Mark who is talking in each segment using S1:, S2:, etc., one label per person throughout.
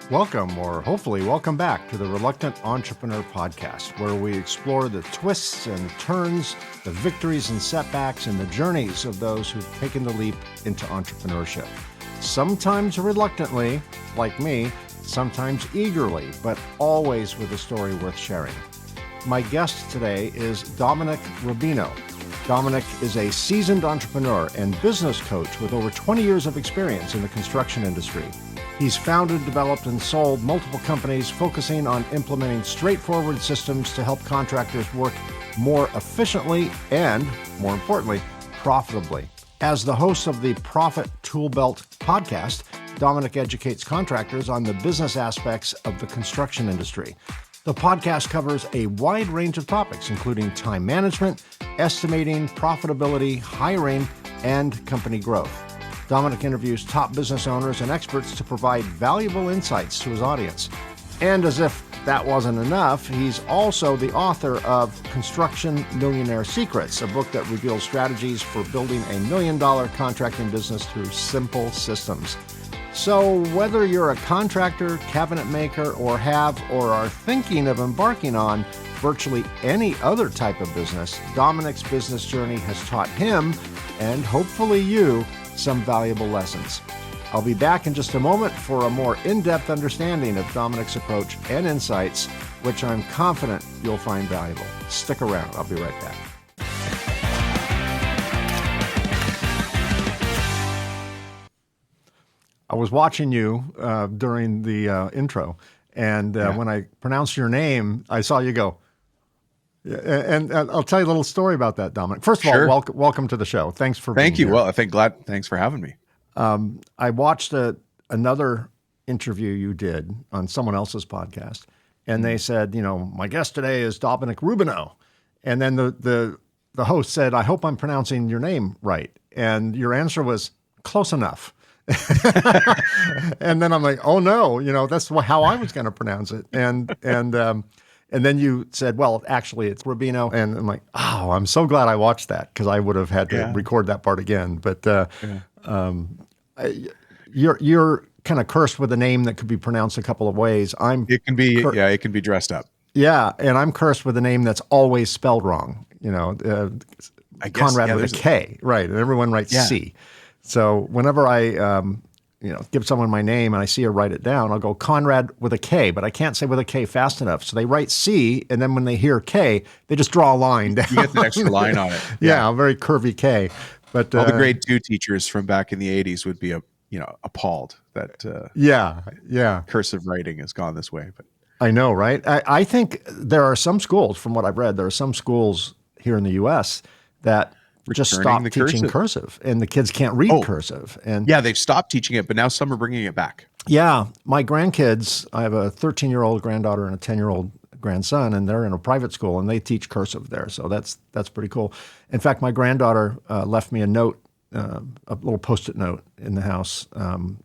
S1: Welcome, or hopefully welcome back to the Reluctant Entrepreneur Podcast, where we explore the twists and turns, the victories and setbacks, and the journeys of those who've taken the leap into entrepreneurship. Sometimes reluctantly, like me, sometimes eagerly, but always with a story worth sharing. My guest today is Dominic Rubino. Dominic is a seasoned entrepreneur and business coach with over 20 years of experience in the construction industry. He's founded, developed, and sold multiple companies focusing on implementing straightforward systems to help contractors work more efficiently and, more importantly, profitably. As the host of the Profit Tool Belt podcast, Dominic educates contractors on the business aspects of the construction industry. The podcast covers a wide range of topics, including time management, estimating, profitability, hiring, and company growth. Dominic interviews top business owners and experts to provide valuable insights to his audience. And as if that wasn't enough, he's also the author of Construction Millionaire Secrets, a book that reveals strategies for building a $1 million contracting business through simple systems. So whether you're a contractor, cabinet maker, or have or are thinking of embarking on virtually any other type of business, Dominic's business journey has taught him, and hopefully you, some valuable lessons. I'll be back in just a moment for a more in-depth understanding of Dominic's approach and insights, which I'm confident you'll find valuable. Stick around. I'll be right back. I was watching you during the intro, and when I pronounced your name, I saw you go. And I'll tell you a little story about that, Dominic. First of all, welcome to the show. Thanks for being here.
S2: Well, thanks for having me.
S1: I watched another interview you did on someone else's podcast, and they said, my guest today is Dominic Rubino. And then the host said, I hope I'm pronouncing your name right. And your answer was close enough. And then I'm like, oh no, that's how I was going to pronounce it. And then you said, well, actually it's Rubino. And I'm like, oh, I'm so glad I watched that, because I would have had to record that part again. But you're kind of cursed with a name that could be pronounced a couple of ways.
S2: It can be dressed up.
S1: Yeah, and I'm cursed with a name that's always spelled wrong. Konrad with a K, right? And everyone writes C. So whenever I give someone my name and I see her write it down, I'll go Konrad with a K, but I can't say with a K fast enough. So they write C, and then when they hear K, they just draw a line down.
S2: You get the extra line on it.
S1: Yeah, a very curvy K. But
S2: all the grade 2 teachers from back in the 80s would be appalled that cursive writing has gone this way. But
S1: I know, right? I think there are some schools, from what I've read, there are some schools here in the U.S. that just stopped teaching cursive, and the kids can't read cursive. And
S2: they've stopped teaching it, but now some are bringing it back.
S1: Yeah, my grandkids, I have a 13-year-old granddaughter and a 10-year-old grandson, and they're in a private school, and they teach cursive there. So that's pretty cool. In fact, my granddaughter left me a note, a little Post-it note in the house,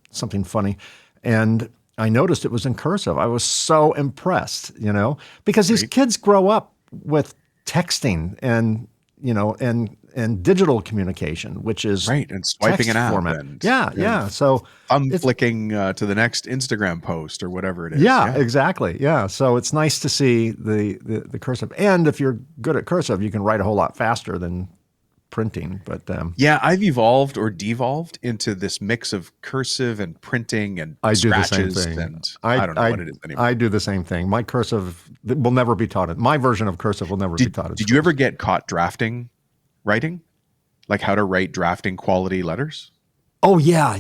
S1: something funny, and I noticed it was in cursive. I was so impressed, because these kids grow up with texting and digital communication, which is
S2: and swiping an app
S1: format.
S2: And
S1: So
S2: I'm flicking to the next Instagram post or whatever it is.
S1: Yeah, exactly. Yeah. So it's nice to see the cursive. And if you're good at cursive, you can write a whole lot faster than printing. But
S2: I've evolved or devolved into this mix of cursive and printing and scratches.
S1: Do the same thing.
S2: And I don't know what it is anymore.
S1: I do the same thing. My cursive will never be taught. My version of cursive will never be taught.
S2: Did you ever get caught writing? Like how to write drafting quality letters?
S1: Oh, yeah.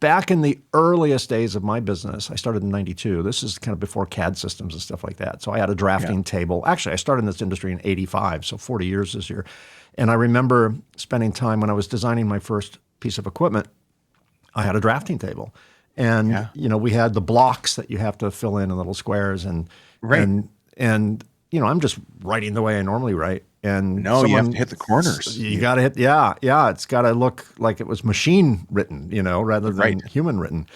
S1: Back in the earliest days of my business, I started in 92. This is kind of before CAD systems and stuff like that. So I had a drafting table. Actually, I started in this industry in 85, so 40 years this year. And I remember spending time when I was designing my first piece of equipment, I had a drafting table. And, we had the blocks that you have to fill in little squares. And I'm just writing the way I normally write. And
S2: you have to hit the corners.
S1: You got to hit, it's got to look like it was machine written, rather than human written.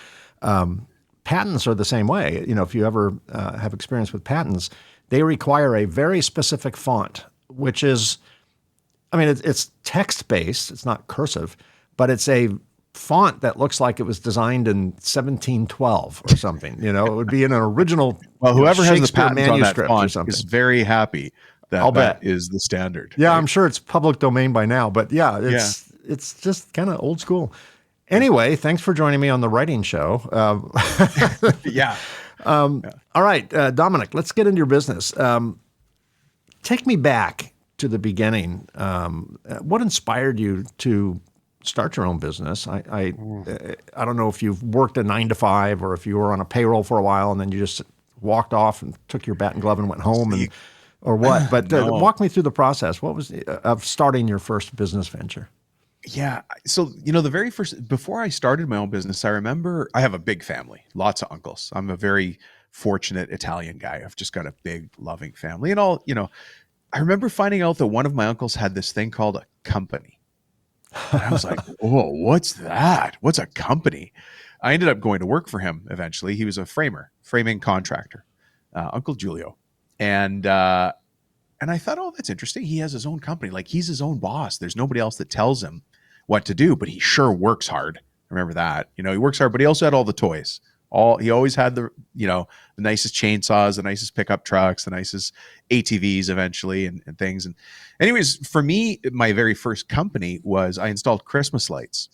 S1: Patents are the same way. If you ever have experience with patents, they require a very specific font, which is, it's text-based. It's not cursive, but it's a font that looks like it was designed in 1712 or something. It would be in an original.
S2: Well, whoever has the
S1: Shakespeare
S2: patent on that
S1: manuscript or
S2: font
S1: something.
S2: is very happy that
S1: I'll
S2: that
S1: bet.
S2: is the standard.
S1: Yeah,
S2: right?
S1: I'm sure it's public domain by now, but it's just kind of old school. Anyway, thanks for joining me on the writing show. All right, Dominic, let's get into your business. Take me back to the beginning. What inspired you to start your own business? I don't know if you've worked a 9 to 5 or if you were on a payroll for a while and then you just walked off and took your bat and glove and went home or what. But walk me through the process. What was of starting your first business venture?
S2: Yeah. So, the very first, before I started my own business, I remember I have a big family, lots of uncles. I'm a very fortunate Italian guy. I've just got a big, loving family and all, I remember finding out that one of my uncles had this thing called a company. And I was like, oh, what's that? What's a company? I ended up going to work for him eventually. He was a framing contractor, Uncle Giulio. And I thought, oh, that's interesting. He has his own company. Like, he's his own boss. There's nobody else that tells him what to do, but he sure works hard. Remember that. He works hard, but he also had all the toys. He always had the nicest chainsaws, the nicest pickup trucks, the nicest ATVs eventually and things. And anyways, for me, my very first company was I installed Christmas lights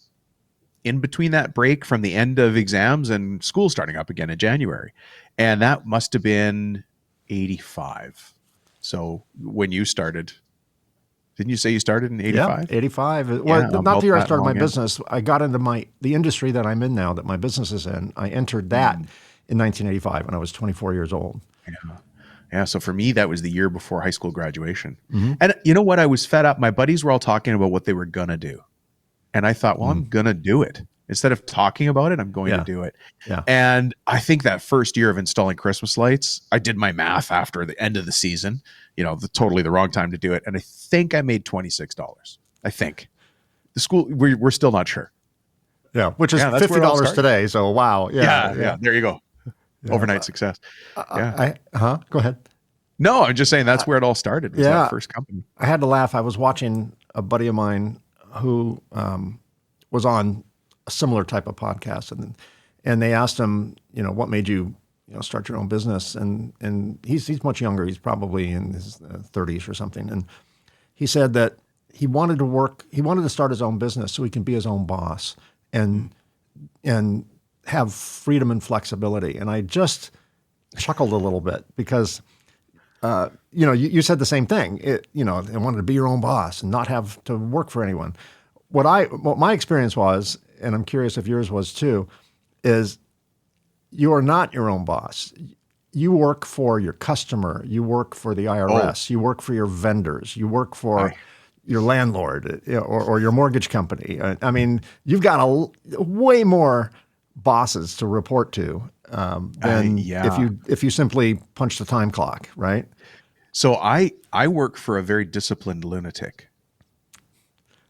S2: in between that break from the end of exams and school starting up again in January. And that must have been 85. So when you started, didn't you say you started in 85?
S1: Yeah, 85. Well, not the year I started my business. I got into the industry that I'm in now, that my business is in. I entered that in 1985 when I was 24 years old.
S2: Yeah. So for me, that was the year before high school graduation. And you know what? I was fed up. My buddies were all talking about what they were going to do. And I thought, well, I'm going to do it. Instead of talking about it, I'm going to do it.
S1: Yeah.
S2: And I think that first year of installing Christmas lights, I did my math after the end of the season, totally the wrong time to do it. And I think I made $26. I think. The school, we're still not sure.
S1: Yeah, which is $50 today. So, wow.
S2: Yeah. There you go. Overnight success.
S1: Go ahead.
S2: No, I'm just saying that's where it all started, was that first company.
S1: I had to laugh. I was watching a buddy of mine who was on a similar type of podcast, and they asked him, what made you, start your own business? And he's much younger. He's probably in his 30s or something. And he said that he wanted to start his own business so he can be his own boss and have freedom and flexibility. And I just chuckled a little bit because, you said the same thing. They wanted to be your own boss and not have to work for anyone. What my experience was, and I'm curious if yours was too, is you are not your own boss. You work for your customer. You work for the IRS. You work for your vendors. You work for your landlord or your mortgage company. I mean, you've got way more bosses to report to than if you simply punch the time clock, right?
S2: So I work for a very disciplined lunatic.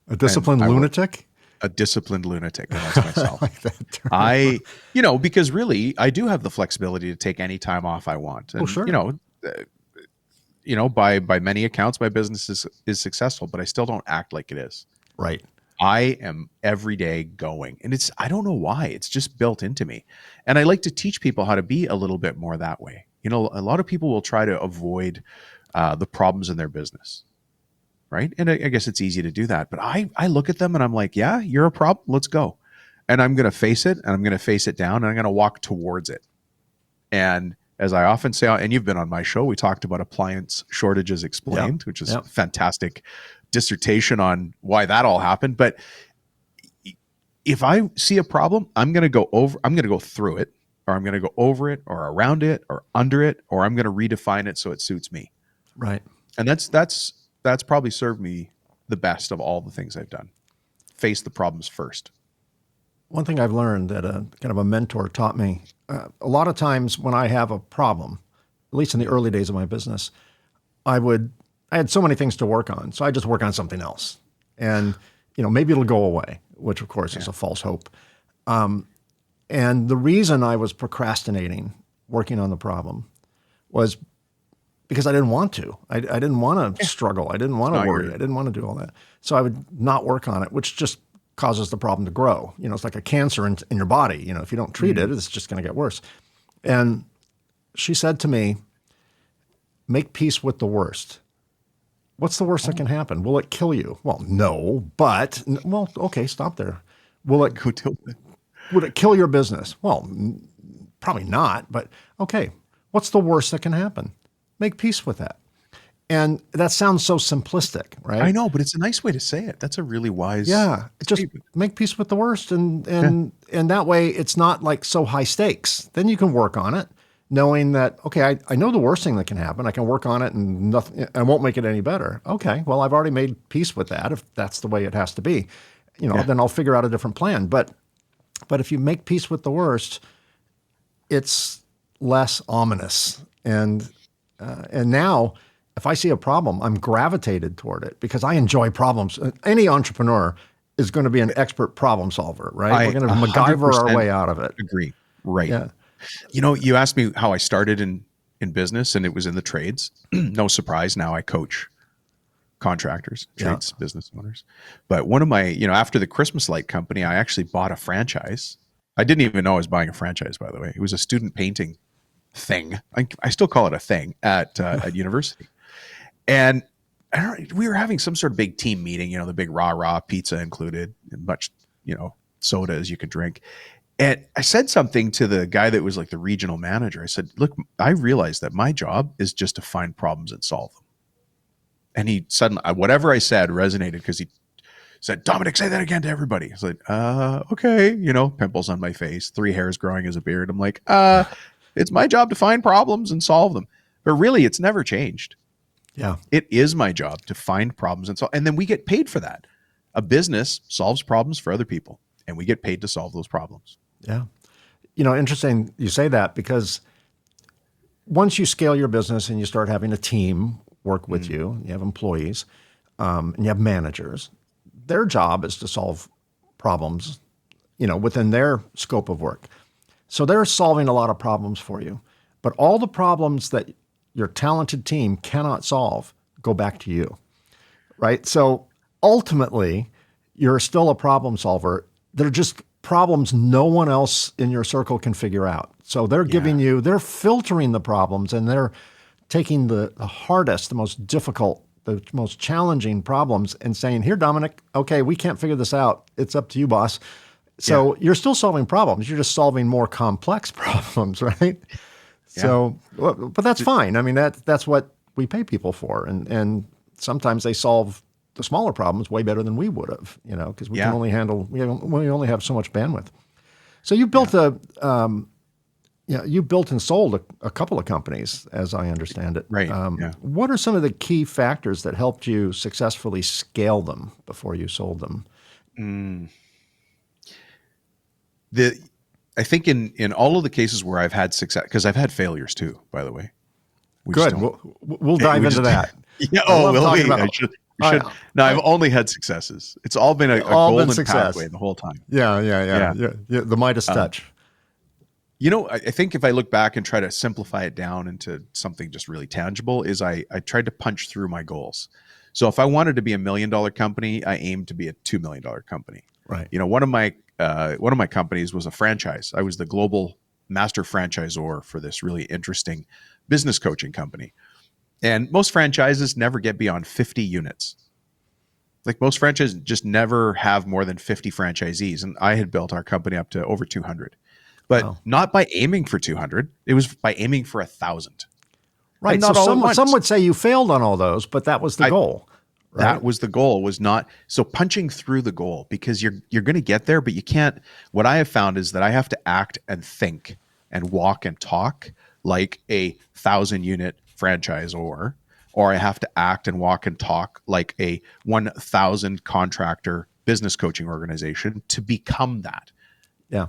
S1: A disciplined lunatic?
S2: A disciplined lunatic, and that's myself.
S1: I like that term.
S2: Because really, I do have the flexibility to take any time off I want. And,
S1: sure.
S2: By many accounts, my business is successful, but I still don't act like it is.
S1: Right.
S2: I am every day going, and I don't know why, it's just built into me. And I like to teach people how to be a little bit more that way. A lot of people will try to avoid the problems in their business. Right. And I guess it's easy to do that. But I look at them and I'm like, yeah, you're a problem. Let's go. And I'm going to face it, and I'm going to face it down, and I'm going to walk towards it. And as I often say, and you've been on my show, we talked about appliance shortages explained, which is a fantastic dissertation on why that all happened. But if I see a problem, I'm going to go through it, or I'm going to go over it, or around it, or under it, or I'm going to redefine it so it suits me.
S1: Right.
S2: And that's probably served me the best of all the things I've done. Face the problems first.
S1: One thing I've learned that kind of a mentor taught me, a lot of times when I have a problem, at least in the early days of my business, I had so many things to work on. So I just work on something else. And, maybe it'll go away, which of course is a false hope. And the reason I was procrastinating working on the problem was because I didn't want to. I didn't want to struggle. I didn't want to worry. I didn't want to do all that. So I would not work on it, which just causes the problem to grow. It's like a cancer in your body. If you don't treat it, it's just going to get worse. And she said to me, make peace with the worst. What's the worst that can happen? Will it kill you? Well, no, but, well, okay, stop there. Would it kill your business? Well, probably not, but okay. What's the worst that can happen? Make peace with that. And that sounds so simplistic, right?
S2: I know, but it's a nice way to say it. That's a really wise.
S1: Yeah, just make peace with the worst, and that way it's not like so high stakes. Then you can work on it, knowing that okay, I know the worst thing that can happen. I can work on it, and nothing. I won't make it any better. Okay, well I've already made peace with that. If that's the way it has to be, then I'll figure out a different plan. But if you make peace with the worst, it's less ominous. And now, if I see a problem, I'm gravitated toward it because I enjoy problems. Any entrepreneur is going to be an expert problem solver, right? We're going to MacGyver our way out of it.
S2: Agree. Right.
S1: Yeah.
S2: You asked me how I started in business, and it was in the trades. No surprise. Now I coach contractors, trades, business owners. But one of my, after the Christmas light company, I actually bought a franchise. I didn't even know I was buying a franchise, by the way. It was a student painting thing. I still call it a thing at university. And we were having some sort of big team meeting, the big rah-rah, pizza included, and much, soda as you could drink. And I said something to the guy that was like the regional manager. I said, look, I realized that my job is just to find problems and solve them. And he suddenly, whatever I said resonated because he said, Dominic, say that again to everybody. I was like, okay, pimples on my face, 3 hairs growing as a beard. I'm like, it's my job to find problems and solve them. But really, it's never changed.
S1: Yeah.
S2: It is my job to find problems and solve. And then we get paid for that. A business solves problems for other people, and we get paid to solve those problems.
S1: Yeah. Interesting you say that because once you scale your business and you start having a team work with you have employees, and you have managers, their job is to solve problems, within their scope of work. So they're solving a lot of problems for you. But all the problems that your talented team cannot solve go back to you, right? So ultimately, you're still a problem solver. They're just problems no one else in your circle can figure out. So they're giving you, they're filtering the problems, and they're taking the hardest, the most difficult, the most challenging problems and saying, here, Dominic, okay, we can't figure this out. It's up to you, boss. So you're still solving problems. You're just solving more complex problems, right? So, but that's fine. I mean, that's what we pay people for. And sometimes they solve the smaller problems way better than we would have, because we can only handle, we only have so much bandwidth. So you built you built and sold a couple of companies, as I understand it.
S2: Right.
S1: What are some of the key factors that helped you successfully scale them before you sold them?
S2: I think in all of the cases where I've had success, because I've had failures too, by the way.
S1: Good. We'll dive into that.
S2: Yeah. Oh, will we? No, I've only had successes. It's all been a golden pathway the whole time.
S1: Yeah. The Midas touch.
S2: I think if I look back and try to simplify it down into something just really tangible, is I tried to punch through my goals. So if I wanted to be $1 million company, I aimed to be a $2 million company.
S1: Right.
S2: One of my companies was a franchise. I was the global master franchisor for this really interesting business coaching company. And most franchises never get beyond 50 units. Like most franchises just never have more than 50 franchisees. And I had built our company up to over 200, but not by aiming for 200. It was by aiming for 1,000.
S1: Right. So some would say you failed on all those, but that was the goal. Right?
S2: That was the goal, was not so punching through the goal, because you're going to get there, but you can't. What I have found is that I have to act and think and walk and talk like a 1,000-unit franchisor, or I have to act and walk and talk like a 1,000 contractor business coaching organization to become that.
S1: Yeah.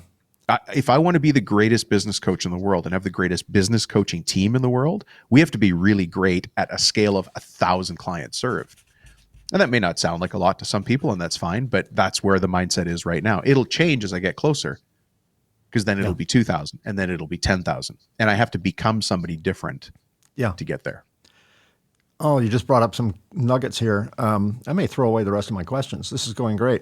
S2: If I want to be the greatest business coach in the world and have the greatest business coaching team in the world, we have to be really great at a scale of 1,000 clients served. And that may not sound like a lot to some people, and that's fine, but that's where the mindset is right now. It'll change as I get closer, because then it'll be 2,000, and then it'll be 10,000. And I have to become somebody different to get there. Oh,
S1: you just brought up some nuggets here. I may throw away the rest of my questions. This is going great.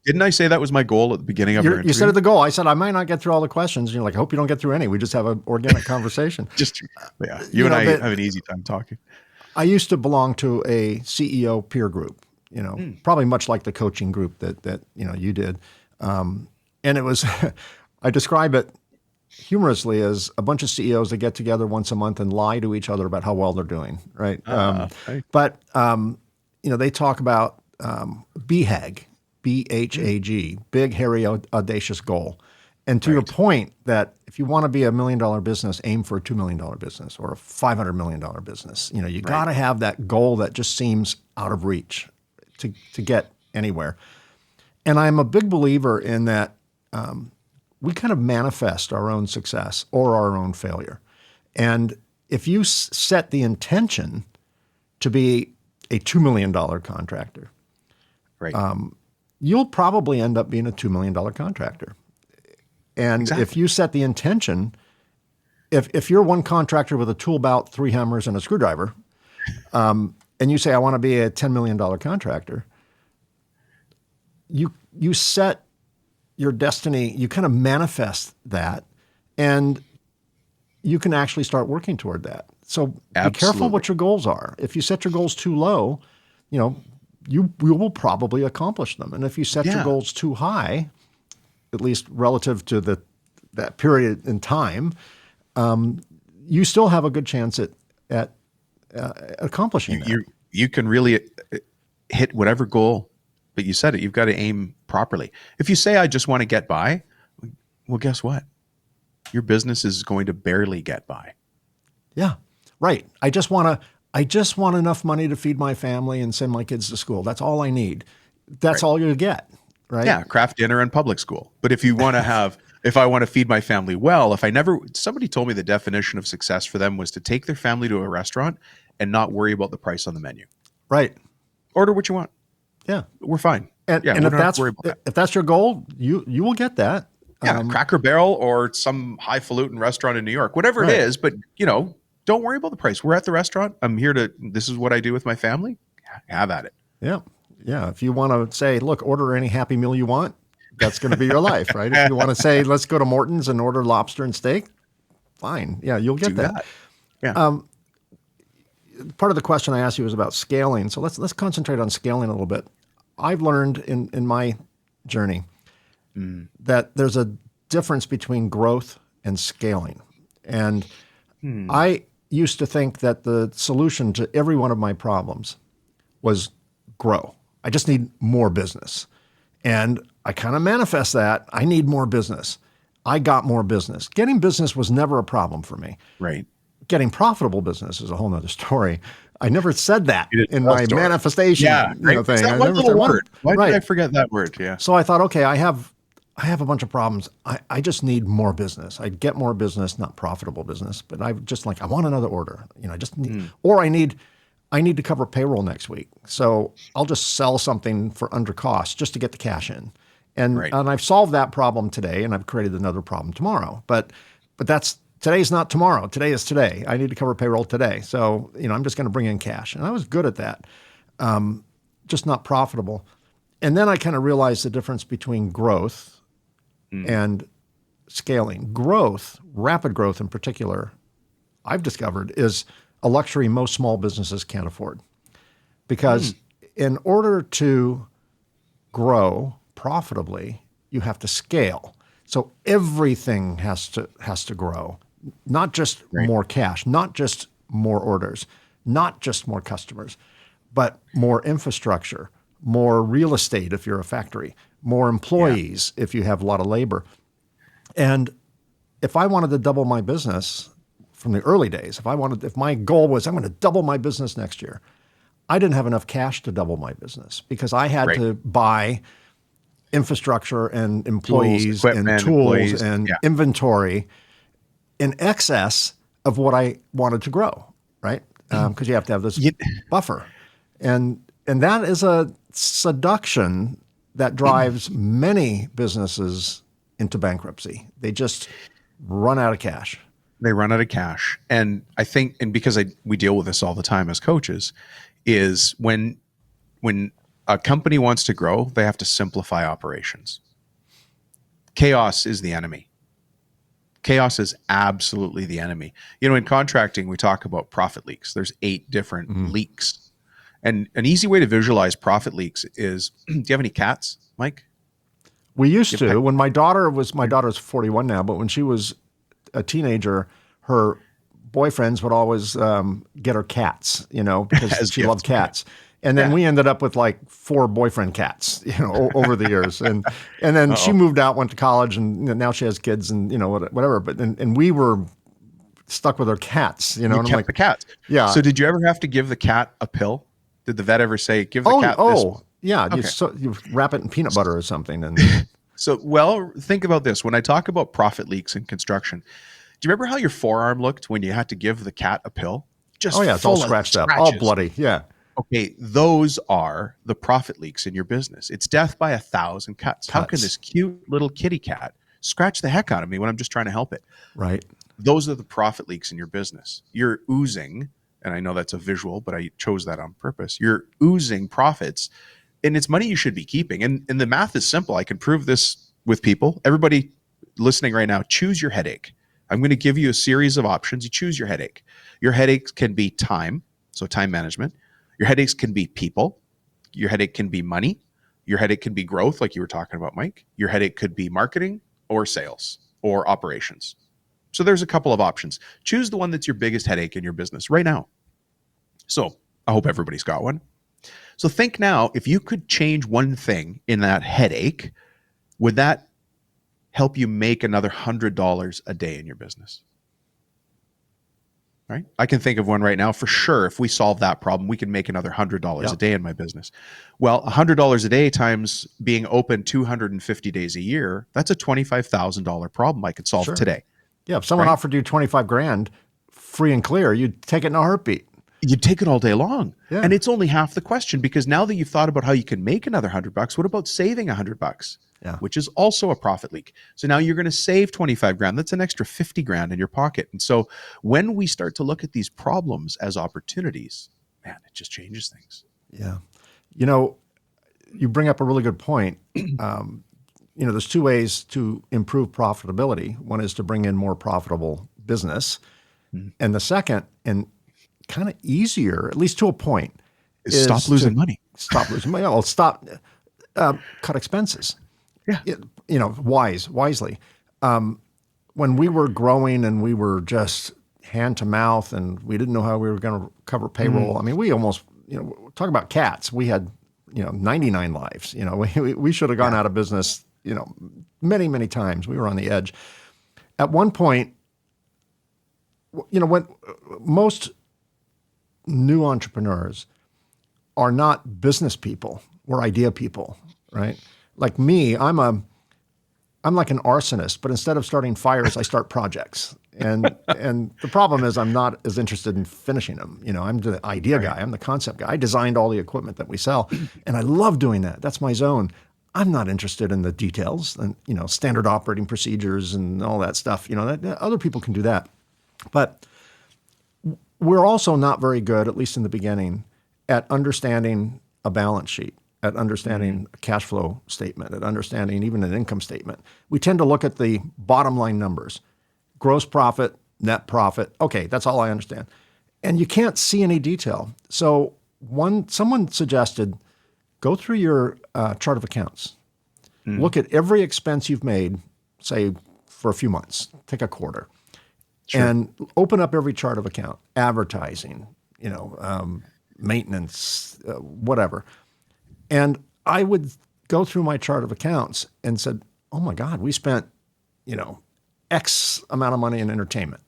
S2: Didn't I say that was my goal at the beginning of our interview?
S1: You said at the goal. I said I might not get through all the questions. And you're like, I hope you don't get through any. We just have an organic conversation.
S2: Just yeah, you and I have an easy time talking.
S1: I used to belong to a CEO peer group. Probably much like the coaching group that you did, and it was. I describe it humorously as a bunch of CEOs that get together once a month and lie to each other about how well they're doing. Right.
S2: Right.
S1: But they talk about BHAG. BHAG, big, hairy, audacious goal. And to your point that if you want to be $1 million business, aim for a $2 million business or a $500 million business. You got to have that goal that just seems out of reach to get anywhere. And I'm a big believer in that we kind of manifest our own success or our own failure. And if you set the intention to be a $2 million contractor, right. You'll probably end up being a $2 million contractor. And if you set the intention, if you're one contractor with a tool belt, 3 hammers, and a screwdriver, and you say, I want to be a $10 million contractor, you set your destiny, you kind of manifest that, and you can actually start working toward that. So be careful what your goals are. If you set your goals too low, you will probably accomplish them. And if you set your goals too high, at least relative to that period in time, you still have a good chance at accomplishing that.
S2: You can really hit whatever goal, but you said it, you've got to aim properly. If you say, I just want to get by, well, guess what? Your business is going to barely get by.
S1: Yeah, right. I just want enough money to feed my family and send my kids to school. That's all I need. That's all you get, right?
S2: Yeah, craft dinner and public school. But if you want to have, if I want to feed my family well, somebody told me the definition of success for them was to take their family to a restaurant and not worry about the price on the menu.
S1: Right.
S2: Order what you want.
S1: Yeah.
S2: We're fine.
S1: And if that's your goal, you will get that.
S2: Yeah, Cracker Barrel or some highfalutin restaurant in New York, whatever it is, but don't worry about the price. We're at the restaurant. I'm here this is what I do with my family. Have at it.
S1: Yeah. Yeah. If you want to say, look, order any Happy Meal you want, that's going to be your life, right? If you want to say, let's go to Morton's and order lobster and steak, fine. Yeah, you'll get that.
S2: Yeah.
S1: Part of the question I asked you was about scaling. So let's concentrate on scaling a little bit. I've learned in my journey that there's a difference between growth and scaling. And I used to think that the solution to every one of my problems was grow. I just need more business. And I kind of manifest that. I need more business. I got more business. Getting business was never a problem for me.
S2: Right.
S1: Getting profitable business is a whole nother story. I never said that in my manifestation thing.
S2: That one little word. Why did I forget that word? Yeah.
S1: So I thought, okay, I have a bunch of problems. I just need more business. I get more business, not profitable business, but I want another order. I just need, or I need to cover payroll next week. So I'll just sell something for under cost just to get the cash in. And I've solved that problem today, and I've created another problem tomorrow. But today's not tomorrow. Today is today. I need to cover payroll today. So, I'm just going to bring in cash. And I was good at that, just not profitable. And then I kind of realized the difference between growth and scaling. Growth, rapid growth in particular, I've discovered is a luxury most small businesses can't afford. Because in order to grow profitably, you have to scale. So everything has to grow, not just more cash, not just more orders, not just more customers, but more infrastructure, more real estate if you're a factory, more employees if you have a lot of labor. And if I wanted to double my business from the early days, if my goal was I'm going to double my business next year, I didn't have enough cash to double my business because I had to buy infrastructure and employees and tools and inventory in excess of what I wanted to grow, right? Because you have to have this buffer. And that is a seduction that drives many businesses into bankruptcy. They just run out of cash.
S2: They run out of cash. And I think, and because we deal with this all the time as coaches, is when a company wants to grow, they have to simplify operations. Chaos is the enemy. Chaos is absolutely the enemy. In contracting, we talk about profit leaks. There's 8 different leaks. And an easy way to visualize profit leaks is, do you have any cats, Mike?
S1: We used to. When my daughter's 41 now, but when she was a teenager, her boyfriends would always get her cats, because she loved cats. And then we ended up with like 4 boyfriend cats, over the years. And then she moved out, went to college, and now she has kids and, whatever. But and we were stuck with her cats,
S2: You kept the cats.
S1: Yeah.
S2: So did you ever have to give the cat a pill? Did the vet ever say, give the cat this?
S1: Yeah.
S2: Okay.
S1: You wrap it in peanut butter or something. And
S2: So, well, think about this. When I talk about profit leaks in construction, do you remember how your forearm looked when you had to give the cat a pill? Just
S1: it's all scratched up, all bloody. Yeah.
S2: Okay, those are the profit leaks in your business. It's death by 1,000 cuts. How can this cute little kitty cat scratch the heck out of me when I'm just trying to help it?
S1: Right.
S2: Those are the profit leaks in your business. You're oozing, and I know that's a visual, but I chose that on purpose. You're oozing profits, and it's money you should be keeping. And the math is simple. I can prove this with people. Everybody listening right now, choose your headache. I'm going to give you a series of options. You choose your headache. Your headaches can be time, so time management. Your headaches can be people. Your headache can be money. Your headache can be growth, like you were talking about, Mike. Your headache could be marketing or sales or operations. So there's a couple of options. Choose the one that's your biggest headache in your business right now. So I hope everybody's got one. So think now, if you could change one thing in that headache, would that help you make another $100 a day in your business? Right? I can think of one right now for sure. If we solve that problem, we can make another $100 a day in my business. Well, $100 a day times being open 250 days a year, that's a $25,000 problem I could solve today.
S1: Yeah. If someone offered you 25 grand free and clear, you'd take it in a heartbeat.
S2: You'd take it all day long.
S1: Yeah.
S2: And it's only half the question, because now that you've thought about how you can make another $100, what about saving $100?
S1: Yeah.
S2: Which is also a profit leak. So now you're going to save 25 grand. That's an extra 50 grand in your pocket. And so when we start to look at these problems as opportunities, man, it just changes things.
S1: Yeah. You bring up a really good point. There's 2 ways to improve profitability. One is to bring in more profitable business. And the second, and kind of easier, at least to a point, is
S2: stop losing money.
S1: Stop losing money. Well, cut expenses.
S2: Yeah.
S1: Wisely. When we were growing and we were just hand to mouth and we didn't know how we were going to cover payroll. I mean, we almost, talk about cats. We had, 99 lives. We should have gone out of business, many, many times. We were on the edge. At one point, when most new entrepreneurs are not business people, we're idea people, right? Like me, I'm like an arsonist, but instead of starting fires, I start projects. And the problem is I'm not as interested in finishing them. I'm the idea guy. I'm the concept guy. I designed all the equipment that we sell, and I love doing that. That's my zone. I'm not interested in the details and, standard operating procedures and all that stuff. Other people can do that. But we're also not very good, at least in the beginning, at understanding a balance sheet, at understanding a cash flow statement, at understanding even an income statement. We tend to look at the bottom line numbers, gross profit, net profit. Okay, that's all I understand. And you can't see any detail. So someone suggested, go through your chart of accounts. Look at every expense you've made, say, for a few months. Take a quarter. Sure. And open up every chart of account, advertising, maintenance, whatever. And I would go through my chart of accounts and said, oh my God, we spent, X amount of money in entertainment,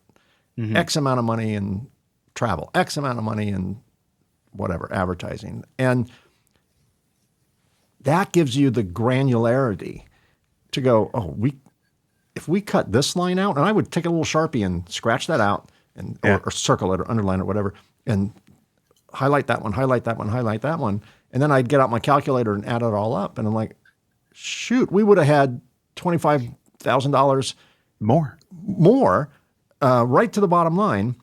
S1: X amount of money in travel, X amount of money in whatever, advertising. And that gives you the granularity to go, if we cut this line out, and I would take a little Sharpie and scratch that out or circle it or underline it or whatever, and highlight that one, highlight that one, highlight that one. And then I'd get out my calculator and add it all up. And I'm like, shoot, we would have had $25,000 more right to the bottom line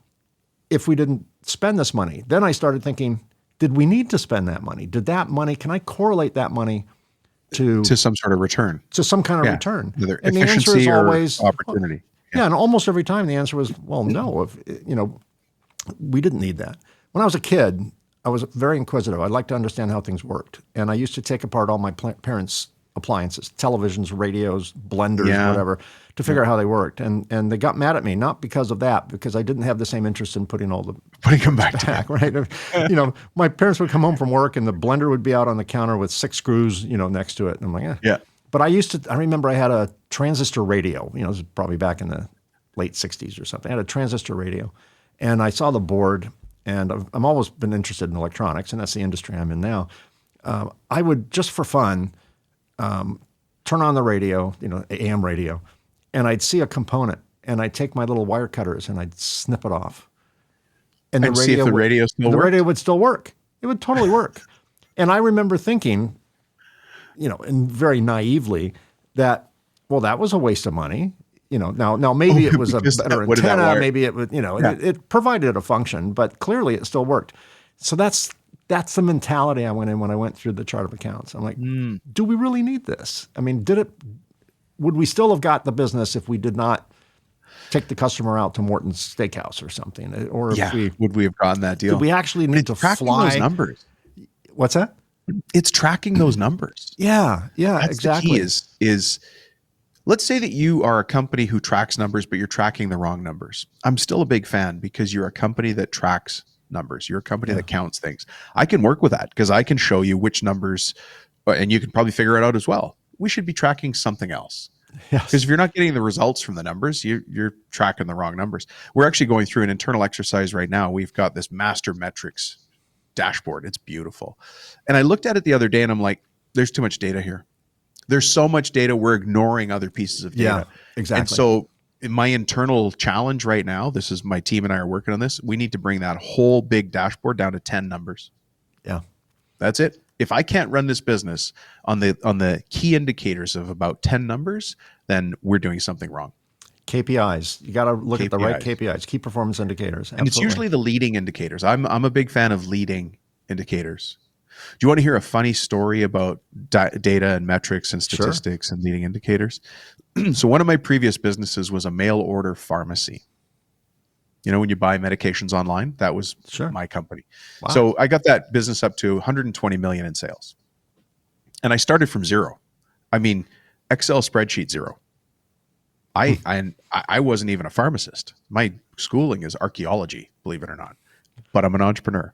S1: if we didn't spend this money. Then I started thinking, did we need to spend that money? Did that money, can I correlate that money to
S2: some sort of return,
S1: to some kind of return?
S2: Either
S1: And the answer is
S2: efficiency or
S1: always
S2: opportunity.
S1: Yeah, and almost every time the answer was, well, no. If we didn't need that. When I was a kid, I was very inquisitive. I'd like to understand how things worked, and I used to take apart all my parents' appliances, televisions, radios, blenders, whatever, to figure out how they worked. And they got mad at me, not because of that, because I didn't have the same interest in putting
S2: them back,
S1: right? My parents would come home from work and the blender would be out on the counter with 6 screws, next to it. And I'm like,
S2: yeah.
S1: But I remember I had a transistor radio, it was probably back in the late 60s or something. I had a transistor radio and I saw the board, and I've always been interested in electronics, and that's the industry I'm in now. I would, just for fun, turn on the radio, AM radio, and I'd see a component, and I'd take my little wire cutters and I'd snip it off.
S2: And see if the radio still worked?
S1: The radio would still work. It would totally work. And I remember thinking, and very naively, that, well, that was a waste of money. Now maybe it was a better antenna, maybe it would, it provided a function, but clearly it still worked. So that's the mentality I went in when I went through the chart of accounts. I'm like, do we really need this? I mean, would we still have got the business if we did not take the customer out to Morton's Steakhouse or something? Or
S2: would we have gotten that deal?
S1: Did we actually need to fly?
S2: Those numbers.
S1: What's that?
S2: It's tracking those numbers.
S1: Yeah,
S2: That's
S1: exactly.
S2: The key is let's say that you are a company who tracks numbers, but you're tracking the wrong numbers. I'm still a big fan because you're a company that tracks numbers. You're a company that counts things. I can work with that because I can show you which numbers, and you can probably figure it out as well. We should be tracking something else. Because if you're not getting the results from the numbers, you're tracking the wrong numbers. We're actually going through an internal exercise right now. We've got this master metrics dashboard. It's beautiful. And I looked at it the other day and I'm like, there's too much data here. There's so much data. We're ignoring other pieces of data.
S1: Yeah, exactly.
S2: And so in my internal challenge right now, this is my team and I are working on this. We need to bring that whole big dashboard down to 10 numbers.
S1: Yeah.
S2: That's it. If I can't run this business on the key indicators of about 10 numbers, then we're doing something wrong.
S1: KPIs. You got to look at the right KPIs, key performance indicators.
S2: And it's usually the leading indicators. I'm a big fan of leading indicators. Do you want to hear a funny story about data and metrics and statistics and leading indicators? So one of my previous businesses was a mail order pharmacy. When you buy medications online, that was my company. Wow. So I got that business up to 120 million in sales. And I started from zero. I mean, Excel spreadsheet zero. I wasn't even a pharmacist. My schooling is archaeology, believe it or not. But I'm an entrepreneur.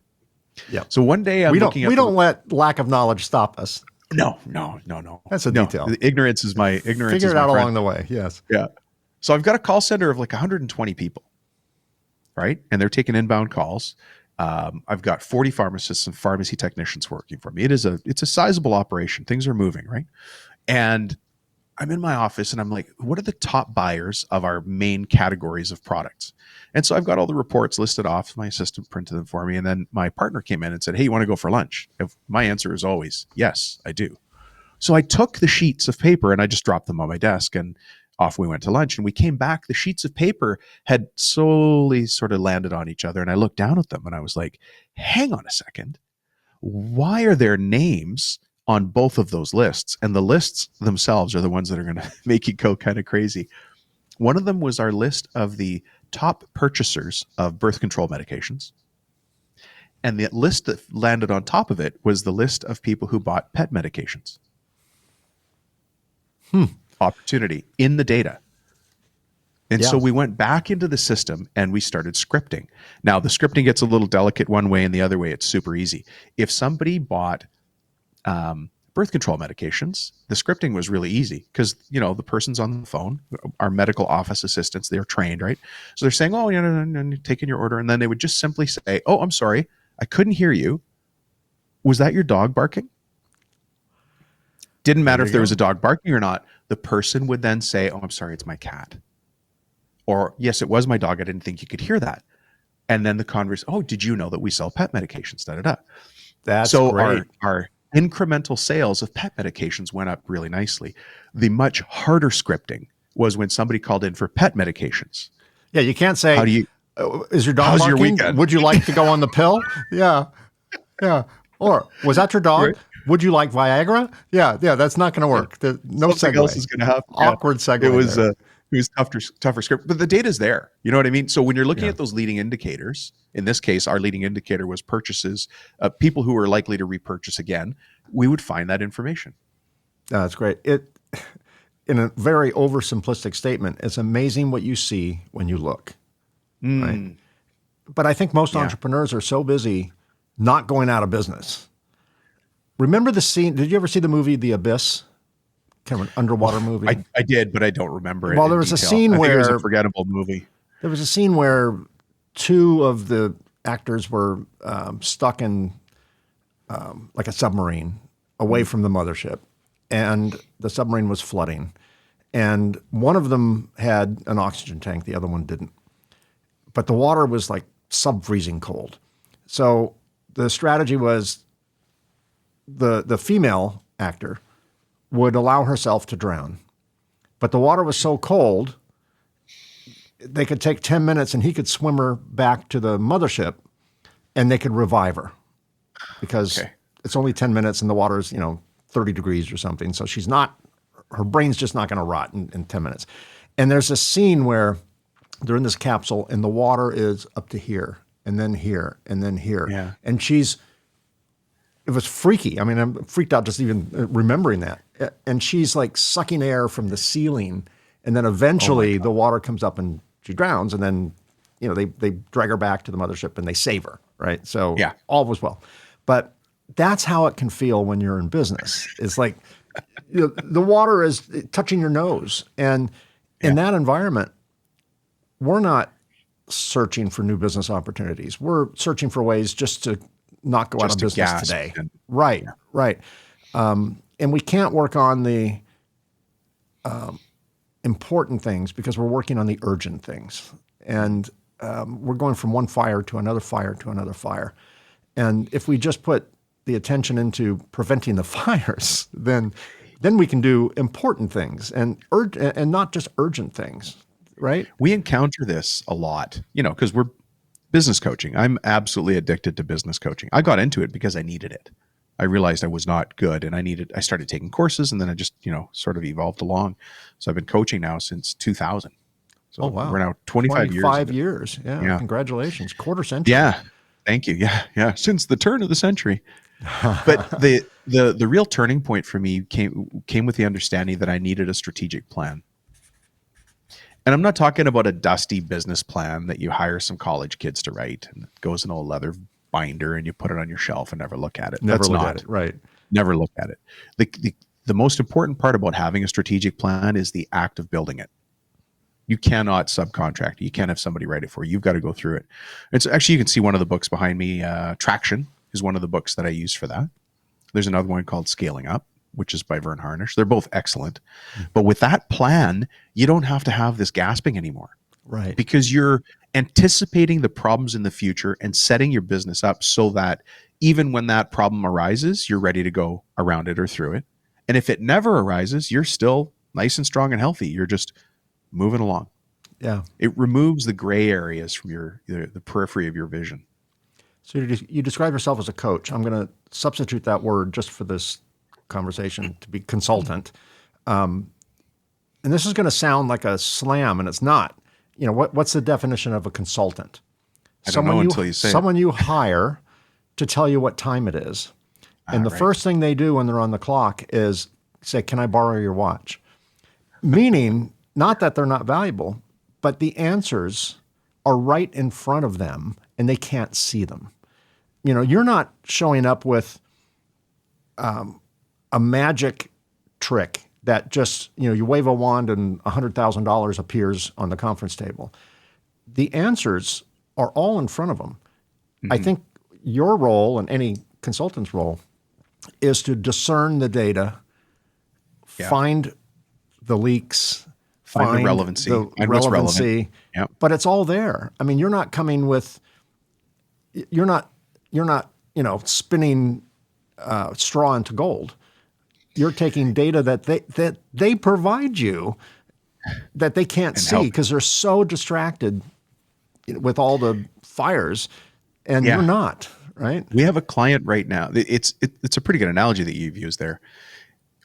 S2: Yeah. So one day we
S1: don't let lack of knowledge stop us.
S2: No.
S1: That's a detail.
S2: Ignorance is my
S1: Figure it out along the way. Yes.
S2: Yeah. So I've got a call center of like 120 people. Right? And they're taking inbound calls. I've got 40 pharmacists and pharmacy technicians working for me. It's a sizable operation. Things are moving, right? And I'm in my office and I'm like, what are the top buyers of our main categories of products? And so I've got all the reports listed off. My assistant printed them for me. And then my partner came in and said, hey, you want to go for lunch? My answer is always, yes, I do. So I took the sheets of paper and I just dropped them on my desk and off we went to lunch. And we came back, the sheets of paper had slowly sort of landed on each other. And I looked down at them and I was like, hang on a second. Why are there names on both of those lists? And the lists themselves are the ones that are going to make you go kind of crazy. One of them was our list of the top purchasers of birth control medications. And the list that landed on top of it was the list of people who bought pet medications. Opportunity in the data. And so we went back into the system and we started scripting. Now the scripting gets a little delicate one way and the other way it's super easy. If somebody bought birth control medications, the scripting was really easy because, the person's on the phone, our medical office assistants, they're trained, right? So they're saying, oh, no, taking your order. And then they would just simply say, oh, I'm sorry, I couldn't hear you. Was that your dog barking? Didn't matter if there was a dog barking or not. The person would then say, oh, I'm sorry, it's my cat. Or, yes, it was my dog. I didn't think you could hear that. And then the converse, oh, did you know that we sell pet medications? Da-da-da.
S1: That's great.
S2: Our incremental sales of pet medications went up really nicely. The much harder scripting was when somebody called in for pet medications.
S1: Yeah, you can't say, is your dog barking?
S2: Your weekend?
S1: Would you like to go on the pill? Yeah. Yeah. Or was that your dog?
S2: Right.
S1: Would you like Viagra? Yeah. Yeah. That's not going to work. No
S2: Something else
S1: segue.
S2: is going to happen. Yeah.
S1: Awkward segue
S2: It was
S1: there.
S2: tougher script, but the data's there. You know what I mean? So when you're looking
S1: Yeah.
S2: at those leading indicators, in this case, our leading indicator was purchases, people who are likely to repurchase again. We would find that information.
S1: That's great. In a very oversimplistic statement, it's amazing what you see when you look. Right. But I think most entrepreneurs are so busy not going out of business. Remember the scene? Did you ever see the movie The Abyss? Kind of an underwater movie.
S2: I did, but I don't remember it.
S1: Well, there was
S2: detail.
S1: a scene
S2: I think
S1: where
S2: it was a forgettable movie.
S1: There was a scene where two of the actors were stuck in like a submarine away from the mothership, and the submarine was flooding. And one of them had an oxygen tank, the other one didn't. But the water was like sub-freezing cold. So the strategy was the female actor would allow herself to drown. But the water was so cold, they could take 10 minutes and he could swim her back to the mothership and they could revive her because it's only 10 minutes and the water's, 30 degrees or something. So her brain's just not going to rot in 10 minutes. And there's a scene where they're in this capsule and the water is up to here and then here and then here.
S2: Yeah.
S1: And it was freaky. I mean, I'm freaked out just even remembering that. And she's like sucking air from the ceiling. And then eventually the water comes up and she drowns. And then, they drag her back to the mothership and they save her. Right. So all was well. But that's how it can feel when you're in business. It's like the water is touching your nose. And in that environment, we're not searching for new business opportunities. We're searching for ways just to not go out of business today. Right. And we can't work on the important things because we're working on the urgent things. And we're going from one fire to another fire to another fire. And if we just put the attention into preventing the fires, then we can do important things and not just urgent things, right?
S2: We encounter this a lot, because we're business coaching. I'm absolutely addicted to business coaching. I got into it because I needed it. I realized I was not good and I started taking courses and then I just, sort of evolved along. So I've been coaching now since 2000. So we're now 25 years.
S1: 25 years. Yeah. Congratulations. Quarter century.
S2: Yeah. Thank you. Yeah. Since the turn of the century. But the real turning point for me came with the understanding that I needed a strategic plan. And I'm not talking about a dusty business plan that you hire some college kids to write and it goes in a leather binder and you put it on your shelf and never look at it.
S1: Never look at it. Right.
S2: Never look at it. The most important part about having a strategic plan is the act of building it. You cannot subcontract. You can't have somebody write it for you. You've got to go through it. It's actually, you can see one of the books behind me. Traction is one of the books that I use for that. There's another one called Scaling Up, which is by Vern Harnish. They're both excellent. But with that plan, you don't have to have this gasping anymore.
S1: Right.
S2: Because you're anticipating the problems in the future and setting your business up so that even when that problem arises, you're ready to go around it or through it. And if it never arises, you're still nice and strong and healthy. You're just moving along.
S1: Yeah.
S2: It removes the gray areas from the periphery of your vision.
S1: So you describe yourself as a coach. I'm going to substitute that word just for this conversation to be consultant. And this is going to sound like a slam, and it's not. What's the definition of a consultant?
S2: I don't know until you say it.
S1: Someone you hire to tell you what time it is. And the first thing they do when they're on the clock is say, "Can I borrow your watch?" Meaning, not that they're not valuable, but the answers are right in front of them and they can't see them. You're not showing up with a magic trick that just, you wave a wand and $100,000 appears on the conference table. The answers are all in front of them. Mm-hmm. I think your role and any consultant's role is to discern the data, find the leaks,
S2: find the relevancy, what's relevant. Yep.
S1: But it's all there. I mean, you're not coming with, you're not, spinning straw into gold. You're taking data that they provide you that they can't see because they're so distracted with all the fires, and you're not, right?
S2: We have a client right now. It's a pretty good analogy that you've used there.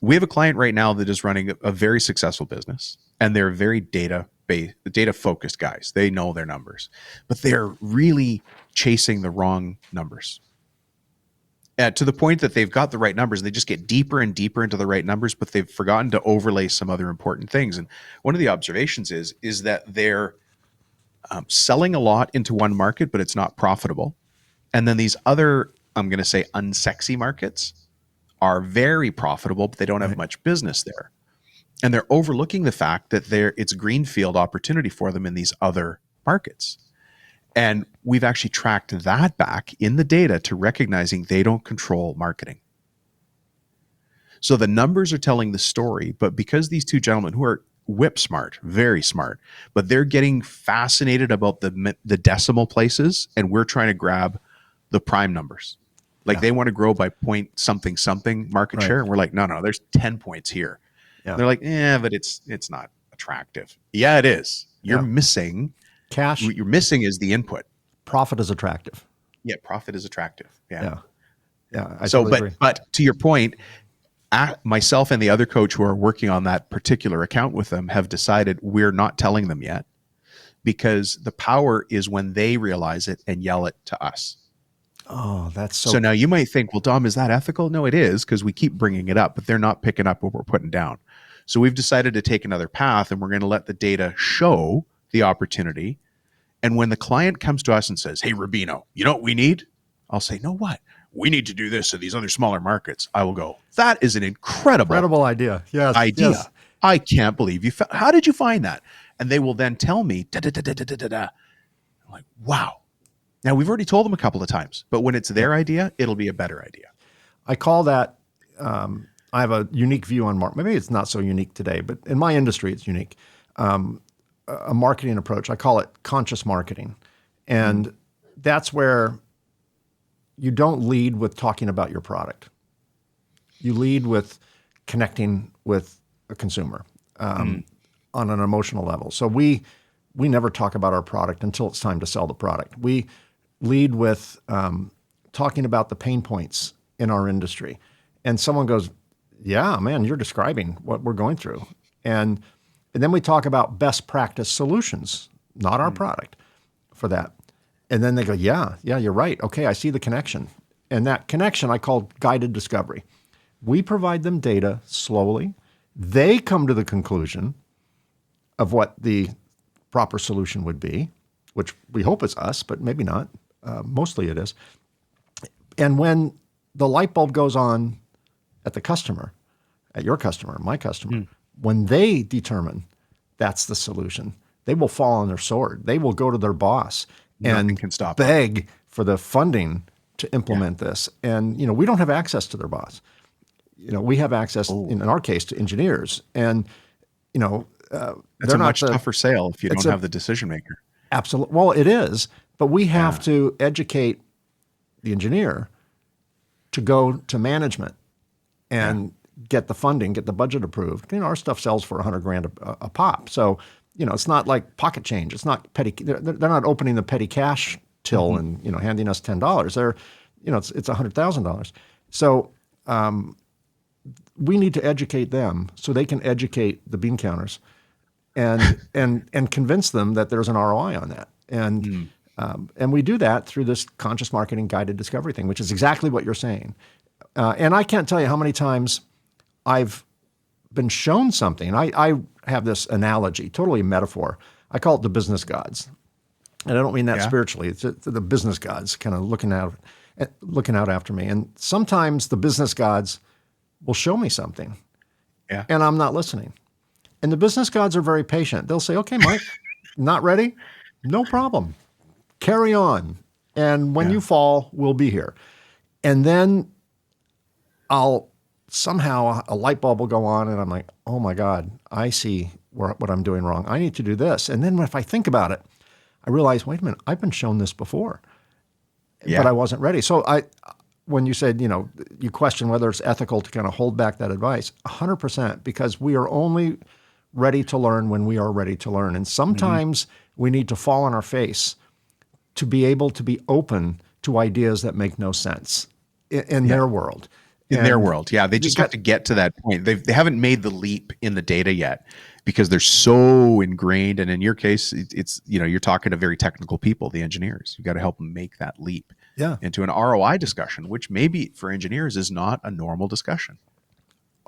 S2: We have a client right now that is running a very successful business, and they're very data focused guys. They know their numbers, but they're really chasing the wrong numbers. To the point that they've got the right numbers, they just get deeper and deeper into the right numbers, but they've forgotten to overlay some other important things. And one of the observations is that they're selling a lot into one market, but it's not profitable. And then these other, I'm going to say, unsexy markets are very profitable, but they don't have much business there. And they're overlooking the fact that it's greenfield opportunity for them in these other markets. And we've actually tracked that back in the data to recognizing they don't control marketing. So the numbers are telling the story, but because these two gentlemen who are whip smart, very smart, but they're getting fascinated about the decimal places, and we're trying to grab the prime numbers. Like they want to grow by point something market share. And we're like, no, there's 10 points here. Yeah. They're like, but it's not attractive. Yeah, it is. You're missing
S1: cash.
S2: What you're missing is the input.
S1: Profit is attractive.
S2: Yeah, profit is attractive. Yeah.
S1: I totally agree.
S2: But to your point, myself and the other coach who are working on that particular account with them have decided we're not telling them yet, because the power is when they realize it and yell it to us.
S1: Oh, that's
S2: so now you might think, well, Dom, is that ethical? No, it is, because we keep bringing it up, but they're not picking up what we're putting down. So we've decided to take another path, and we're going to let the data show the opportunity. And when the client comes to us and says, hey, Rubino, you know what we need? I'll say, no, what? We need to do this in these other smaller markets. I will go, that is an incredible
S1: idea. Yes.
S2: Yes. I can't believe you found, how did you find that? And they will then tell me, I'm like, wow. Now, we've already told them a couple of times, but when it's their idea, it'll be a better idea.
S1: I call that, I have a unique view on marketing. Maybe it's not so unique today, but in my industry, it's unique. A marketing approach. I call it conscious marketing. And that's where you don't lead with talking about your product. You lead with connecting with a consumer on an emotional level. So we never talk about our product until it's time to sell the product. We lead with talking about the pain points in our industry. And someone goes, yeah, man, you're describing what we're going through. And then we talk about best practice solutions, not our product, for that. And then they go, yeah, you're right. Okay, I see the connection. And that connection I call guided discovery. We provide them data slowly. They come to the conclusion of what the proper solution would be, which we hope is us, but maybe not. Mostly it is. And when the light bulb goes on at the customer, at your customer, my customer, when they determine that's the solution, they will fall on their sword. They will go to their boss and beg for the funding to implement this. And, we don't have access to their boss. We have access, in our case, to engineers. And,
S2: that's a much tougher sale if you don't have the decision maker.
S1: Absolutely. Well, it is, but we have to educate the engineer to go to management and get the funding, get the budget approved. Our stuff sells for $100,000 a pop. So, it's not like pocket change. It's not petty. They're not opening the petty cash till and, handing us $10. They're, it's $100,000. So, we need to educate them so they can educate the bean counters and convince them that there's an ROI on that. And we do that through this conscious marketing guided discovery thing, which is exactly what you're saying. And I can't tell you how many times I've been shown something. I have this analogy, totally a metaphor. I call it the business gods. And I don't mean that spiritually. It's the business gods kind of looking out after me. And sometimes the business gods will show me something and I'm not listening. And the business gods are very patient. They'll say, okay, Mike, not ready? No problem. Carry on. And when you fall, we'll be here. And then somehow a light bulb will go on and I'm like, oh my God, I see what I'm doing wrong. I need to do this. And then if I think about it, I realize, wait a minute, I've been shown this before, but I wasn't ready. So when you said, you question whether it's ethical to kind of hold back that advice, 100%, because we are only ready to learn when we are ready to learn. And sometimes we need to fall on our face to be able to be open to ideas that make no sense in their world.
S2: In their world, yeah. They just have to get to that point. They haven't made the leap in the data yet because they're so ingrained. And in your case, it's you're talking to very technical people, the engineers. You got to help them make that leap into an ROI discussion, which maybe for engineers is not a normal discussion.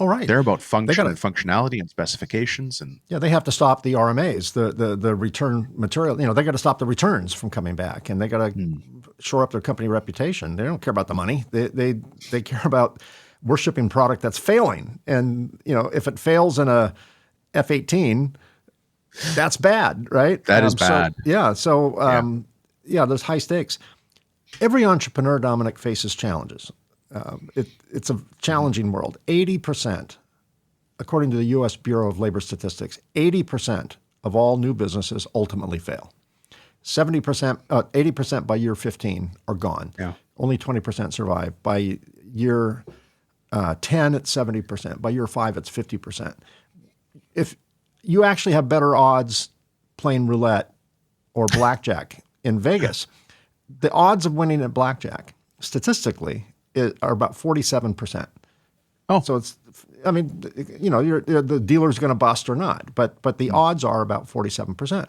S1: Oh, right.
S2: They're about function and functionality and specifications. And
S1: they have to stop the RMAs, the return material. They got to stop the returns from coming back, and they got to shore up their company reputation. They don't care about the money. They care about we're shipping product that's failing. And, if it fails in a F-18, that's bad, right?
S2: That is bad.
S1: There's high stakes. Every entrepreneur, Dominic, faces challenges. It's a challenging world. 80%, according to the U.S. Bureau of Labor Statistics, 80% of all new businesses ultimately fail. 80% by year 15 are gone.
S2: Yeah.
S1: Only 20% survive. By year 10, it's 70%. By year 5, it's 50%. If you actually have better odds playing roulette or blackjack in Vegas, the odds of winning at blackjack, statistically, are about 47%.
S2: Oh,
S1: so it's, the dealer's going to bust or not, but the odds are about 47%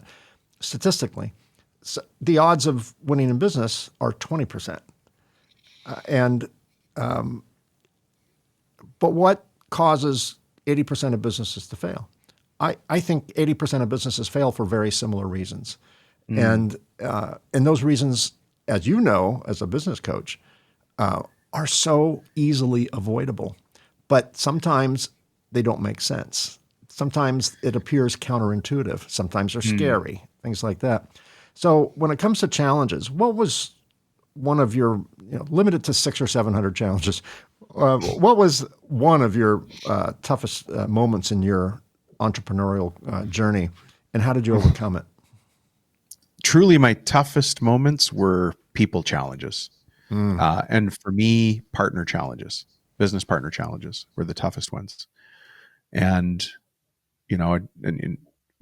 S1: statistically. So the odds of winning in business are 20%. But what causes 80% of businesses to fail? I think 80% of businesses fail for very similar reasons, and those reasons, as you know, as a business coach, are so easily avoidable, but sometimes they don't make sense. Sometimes it appears counterintuitive. Sometimes they're scary, things like that. So when it comes to challenges, what was one of your, limited to 600 or 700 challenges, what was one of your toughest moments in your entrepreneurial journey, and how did you overcome it?
S2: Truly, my toughest moments were people challenges. And for me, partner challenges, business partner challenges were the toughest ones. And,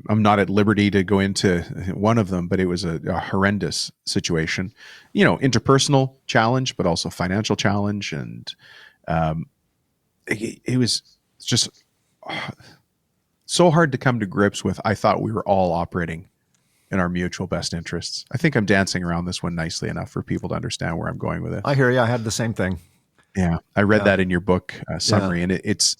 S2: I'm not at liberty to go into one of them, but it was a horrendous situation, interpersonal challenge, but also financial challenge. And it was just so hard to come to grips with. I thought we were all operating in our mutual best interests. I think I'm dancing around this one nicely enough for people to understand where I'm going with it.
S1: I hear you. I had the same thing.
S2: Yeah. I read that in your book summary, and it's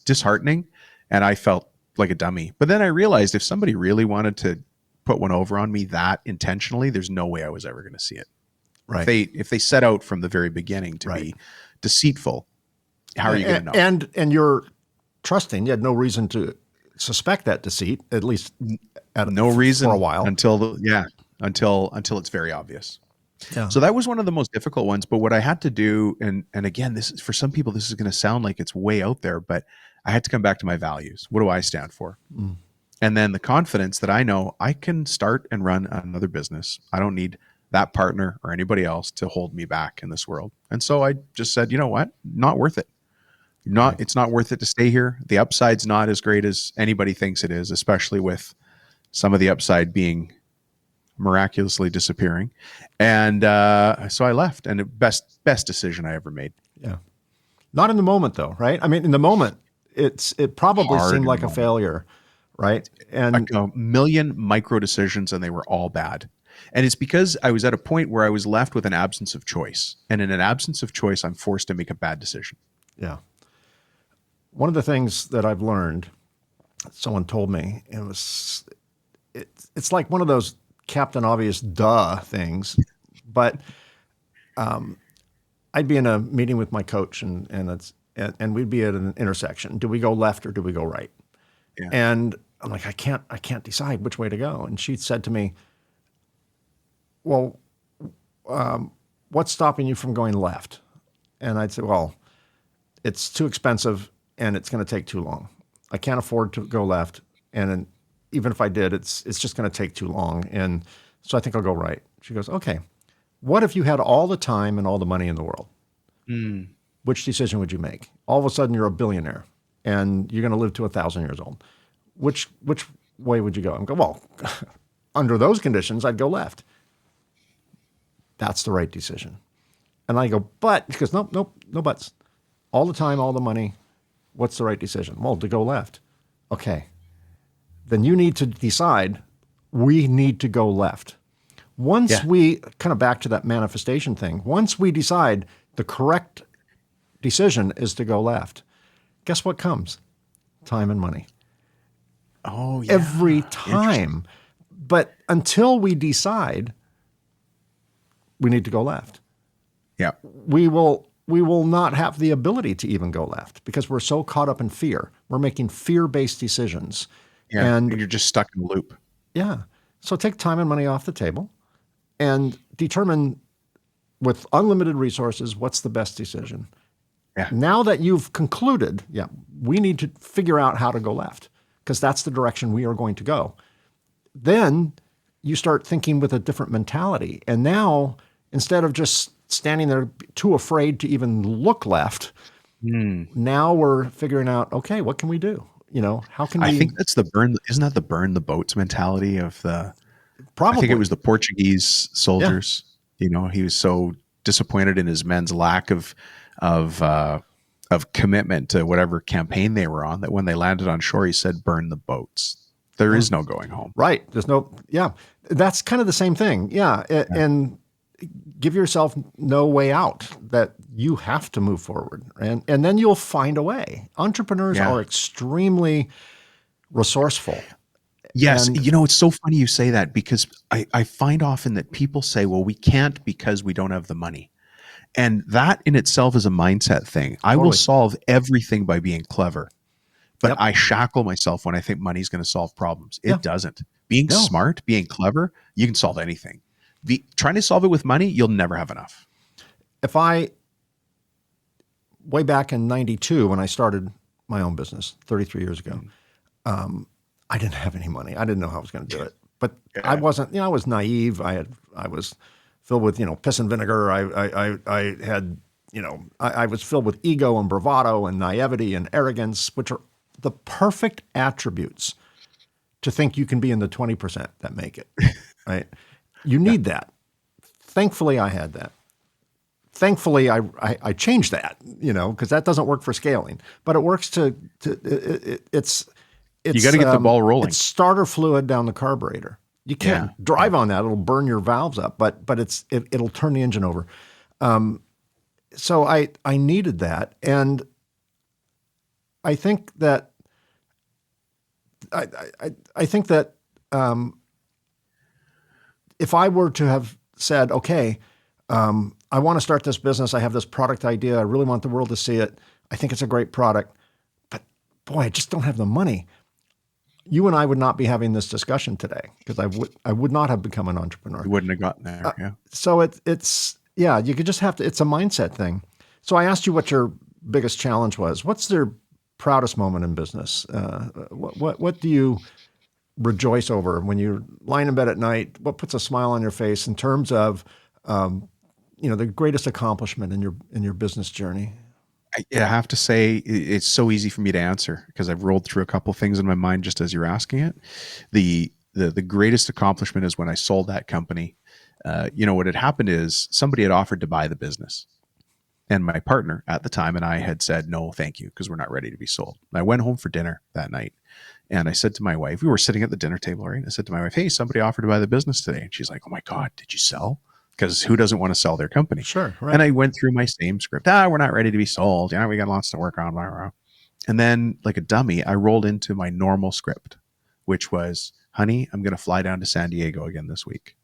S2: disheartening, and I felt like a dummy. But then I realized if somebody really wanted to put one over on me that intentionally, there's no way I was ever going to see it.
S1: Right.
S2: If they set out from the very beginning to be deceitful, how are you going to know?
S1: And you're trusting. You had no reason to suspect that deceit, at least
S2: no reason
S1: for a while,
S2: until it's very obvious.
S1: Yeah.
S2: So that was one of the most difficult ones. But what I had to do, and again, this is, for some people, this is going to sound like it's way out there, but I had to come back to my values. What do I stand for? And then the confidence that I know I can start and run another business. I don't need that partner or anybody else to hold me back in this world. And so I just said, you know what? Not worth it. It's not worth it to stay here. The upside's not as great as anybody thinks it is, especially with some of the upside being miraculously disappearing. And so I left, and the best decision I ever made.
S1: Yeah. Not in the moment though, right? I mean, in the moment, it probably
S2: Hard
S1: seemed like a
S2: moment.
S1: failure, right? And
S2: like a million micro decisions, and they were all bad. And it's because I was at a point where I was left with an absence of choice. And in an absence of choice, I'm forced to make a bad decision.
S1: yeah. One of the things that I've learned, someone told me, it's like one of those Captain Obvious duh things, but I'd be in a meeting with my coach and we'd be at an intersection. Do we go left or do we go right?
S2: Yeah.
S1: And I'm like, I can't decide which way to go. And she said to me, well, what's stopping you from going left? And I'd say, well, it's too expensive and it's going to take too long. I can't afford to go left. And even if I did, it's just going to take too long. And so I think I'll go right. She goes, okay, what if you had all the time and all the money in the world? Which decision would you make? All of a sudden you're a billionaire and you're going to live to 1,000 years old. Which way would you go? I'm going, well, under those conditions, I'd go left. That's the right decision. And I go, but, he goes, nope, nope, no buts. All the time, all the money. What's the right decision? Well, to go left. Okay. Then you need to decide we need to go left. Once
S2: Yeah.
S1: we kind of back to that manifestation thing, once we decide the correct decision is to go left, guess what comes? Time and money.
S2: Oh, yeah.
S1: Every
S2: Interesting.
S1: time. But until we decide we need to go left,
S2: Yeah.
S1: we will not have the ability to even go left because we're so caught up in fear. We're making fear-based decisions.
S2: Yeah.
S1: And
S2: And you're just stuck in a loop.
S1: yeah. So take time and money off the table and determine with unlimited resources, what's the best decision?
S2: Yeah.
S1: Now that you've concluded, yeah, we need to figure out how to go left because that's the direction we are going to go. Then you start thinking with a different mentality. And now, instead of just standing there too afraid to even look left, now we're figuring out, okay, what can we do? How can we?
S2: I think that's the burn. Isn't that the burn the boats mentality of the,
S1: Probably.
S2: I think it was the Portuguese soldiers. He was so disappointed in his men's lack of commitment to whatever campaign they were on that when they landed on shore, he said, burn the boats. There is no going home.
S1: Right. There's no, yeah. That's kind of the same thing. Yeah. And give yourself no way out, that you have to move forward. And then you'll find a way. Entrepreneurs are extremely resourceful.
S2: Yes.
S1: And
S2: it's so funny you say that because I find often that people say, well, we can't because we don't have the money. And that in itself is a mindset thing. I will solve everything by being clever, but I shackle myself when I think money's going to solve problems. It doesn't. Being smart, being clever, you can solve anything. Trying to solve it with money, you'll never have enough.
S1: Way back in 92, when I started my own business 33 years ago, I didn't have any money. I didn't know how I was going to do it, but I wasn't, I was naive. I was filled with, piss and vinegar. I had, I was filled with ego and bravado and naivety and arrogance, which are the perfect attributes to think you can be in the 20% that make it, right? You need that. Thankfully, I had that. Thankfully, I changed that, because that doesn't work for scaling, but it works it's
S2: you got to get the ball rolling.
S1: It's starter fluid down the carburetor. You can't drive on that; it'll burn your valves up. But it'll turn the engine over. So I needed that, and I think that I think that if I were to have said, okay, I want to start this business. I have this product idea. I really want the world to see it. I think it's a great product, but boy, I just don't have the money. You and I would not be having this discussion today because I would not have become an entrepreneur.
S2: You wouldn't have gotten there.
S1: So you could just have to, it's a mindset thing. So I asked you what your biggest challenge was. What's their proudest moment in business? What do you rejoice over when you're lying in bed at night? What puts a smile on your face in terms of, the greatest accomplishment in your business journey?
S2: I have to say it's so easy for me to answer because I've rolled through a couple of things in my mind just as you're asking it. The greatest accomplishment is when I sold that company. What had happened is somebody had offered to buy the business, and my partner at the time and I had said no, thank you, because we're not ready to be sold. And I went home for dinner that night, and I said to my wife, we were sitting at the dinner table, right? I said to my wife, hey, somebody offered to buy the business today, and she's like, oh my God, did you sell? Because who doesn't want to sell their company?
S1: Sure. Right.
S2: And I went through my same script. We're not ready to be sold. We got lots to work on. Blah, blah, blah. And then like a dummy, I rolled into my normal script, which was, honey, I'm going to fly down to San Diego again this week.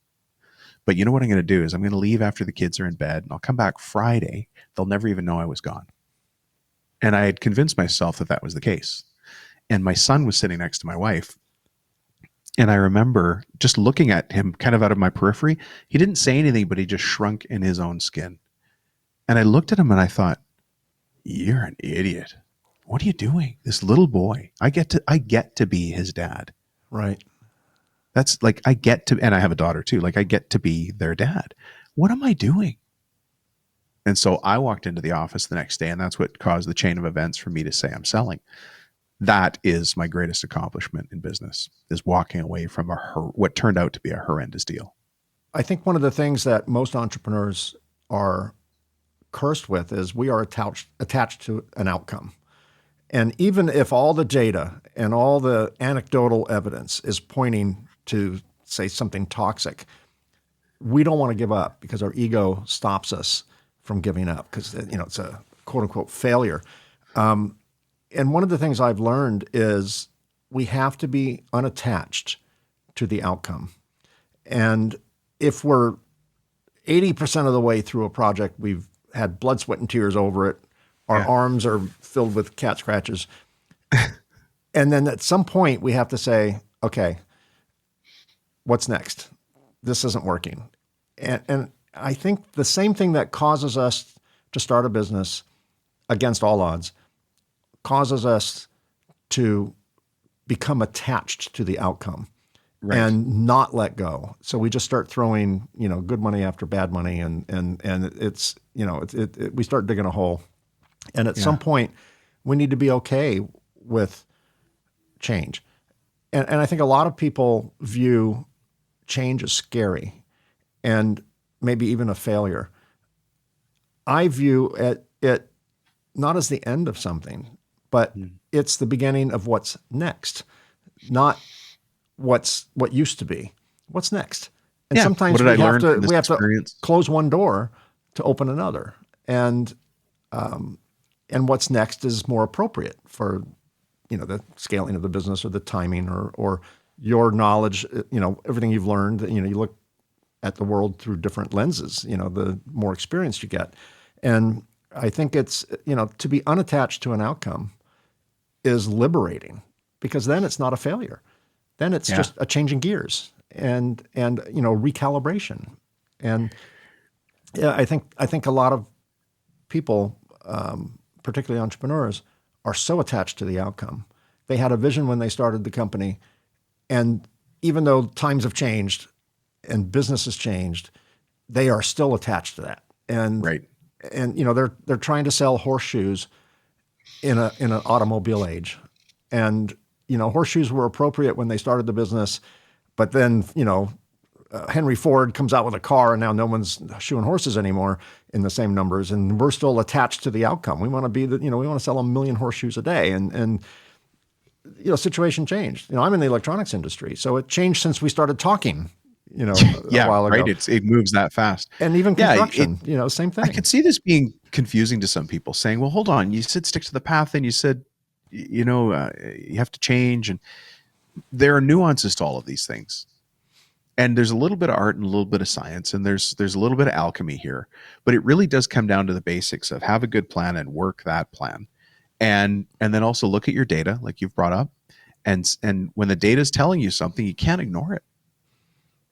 S2: But you know what I'm going to do is I'm going to leave after the kids are in bed, and I'll come back Friday. They'll never even know I was gone. And I had convinced myself that that was the case. And my son was sitting next to my wife. And I remember just looking at him kind of out of my periphery. He didn't say anything, but he just shrunk in his own skin. And I looked at him and I thought, you're an idiot. What are you doing? This little boy, I get to be his dad.
S1: Right.
S2: That's like, and I have a daughter too. Like I get to be their dad. What am I doing? And so I walked into the office the next day, and that's what caused the chain of events for me to say I'm selling. That is my greatest accomplishment in business, is walking away from what turned out to be a horrendous deal.
S1: I think one of the things that most entrepreneurs are cursed with is we are attached to an outcome. And even if all the data and all the anecdotal evidence is pointing to, say, something toxic, we don't want to give up because our ego stops us from giving up because, it's a quote unquote failure. And one of the things I've learned is we have to be unattached to the outcome. And if we're 80% of the way through a project, we've had blood, sweat, and tears over it. Our arms are filled with cat scratches. And then at some point we have to say, okay, what's next? This isn't working. And I think the same thing that causes us to start a business against all odds causes us to become attached to the outcome and not let go. So we just start throwing, good money after bad money, and it's, we start digging a hole. And at some point, we need to be okay with change. And I think a lot of people view change as scary and maybe even a failure. I view it not as the end of something, but it's the beginning of what's next, not what used to be. What's next? And sometimes we have to close one door to open another. And what's next is more appropriate for, the scaling of the business or the timing or your knowledge, everything you've learned. You look at the world through different lenses, the more experience you get. And I think it's, to be unattached to an outcome is liberating, because then it's not a failure. Then it's just a changing gears and recalibration. And I think a lot of people, particularly entrepreneurs, are so attached to the outcome. They had a vision when they started the company, and even though times have changed and business has changed, they are still attached to that. And they're trying to sell horseshoes in an automobile age. And horseshoes were appropriate when they started the business, but then Henry Ford comes out with a car, and now no one's shoeing horses anymore in the same numbers, and we're still attached to the outcome. We want to be we want to sell 1 million horseshoes a day, and situation changed. I'm in the electronics industry, so it changed since we started talking. A while ago.
S2: Right. It moves that fast.
S1: And even construction, same thing.
S2: I could see this being confusing to some people, saying, well, hold on, you said stick to the path, and you said, you have to change. And there are nuances to all of these things. And there's a little bit of art and a little bit of science, and there's a little bit of alchemy here. But it really does come down to the basics of have a good plan and work that plan. And then also look at your data, like you've brought up. And when the data is telling you something, you can't ignore it.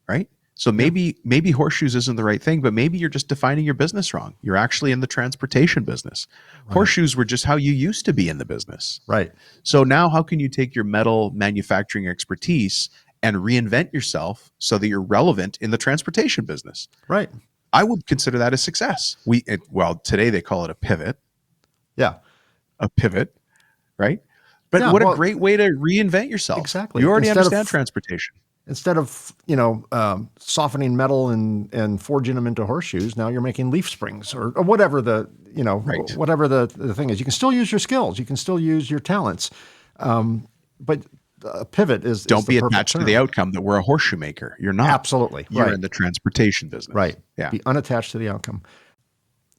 S2: Right? So maybe horseshoes isn't the right thing, but maybe you're just defining your business wrong. You're actually in the transportation business. Right. Horseshoes were just how you used to be in the business.
S1: Right.
S2: So now how can you take your metal manufacturing expertise and reinvent yourself so that you're relevant in the transportation business?
S1: Right.
S2: I would consider that a success. Today they call it a pivot.
S1: Yeah.
S2: A pivot, right? But a great way to reinvent yourself.
S1: Exactly.
S2: You already understand transportation.
S1: Instead of, softening metal and forging them into horseshoes, now you're making leaf springs or whatever whatever the thing is. You can still use your skills. You can still use your talents. But a pivot is
S2: Don't be attached to the outcome that we're a horseshoe maker. You're not.
S1: Absolutely.
S2: You're in the transportation business.
S1: Right. Yeah. Be unattached to the outcome.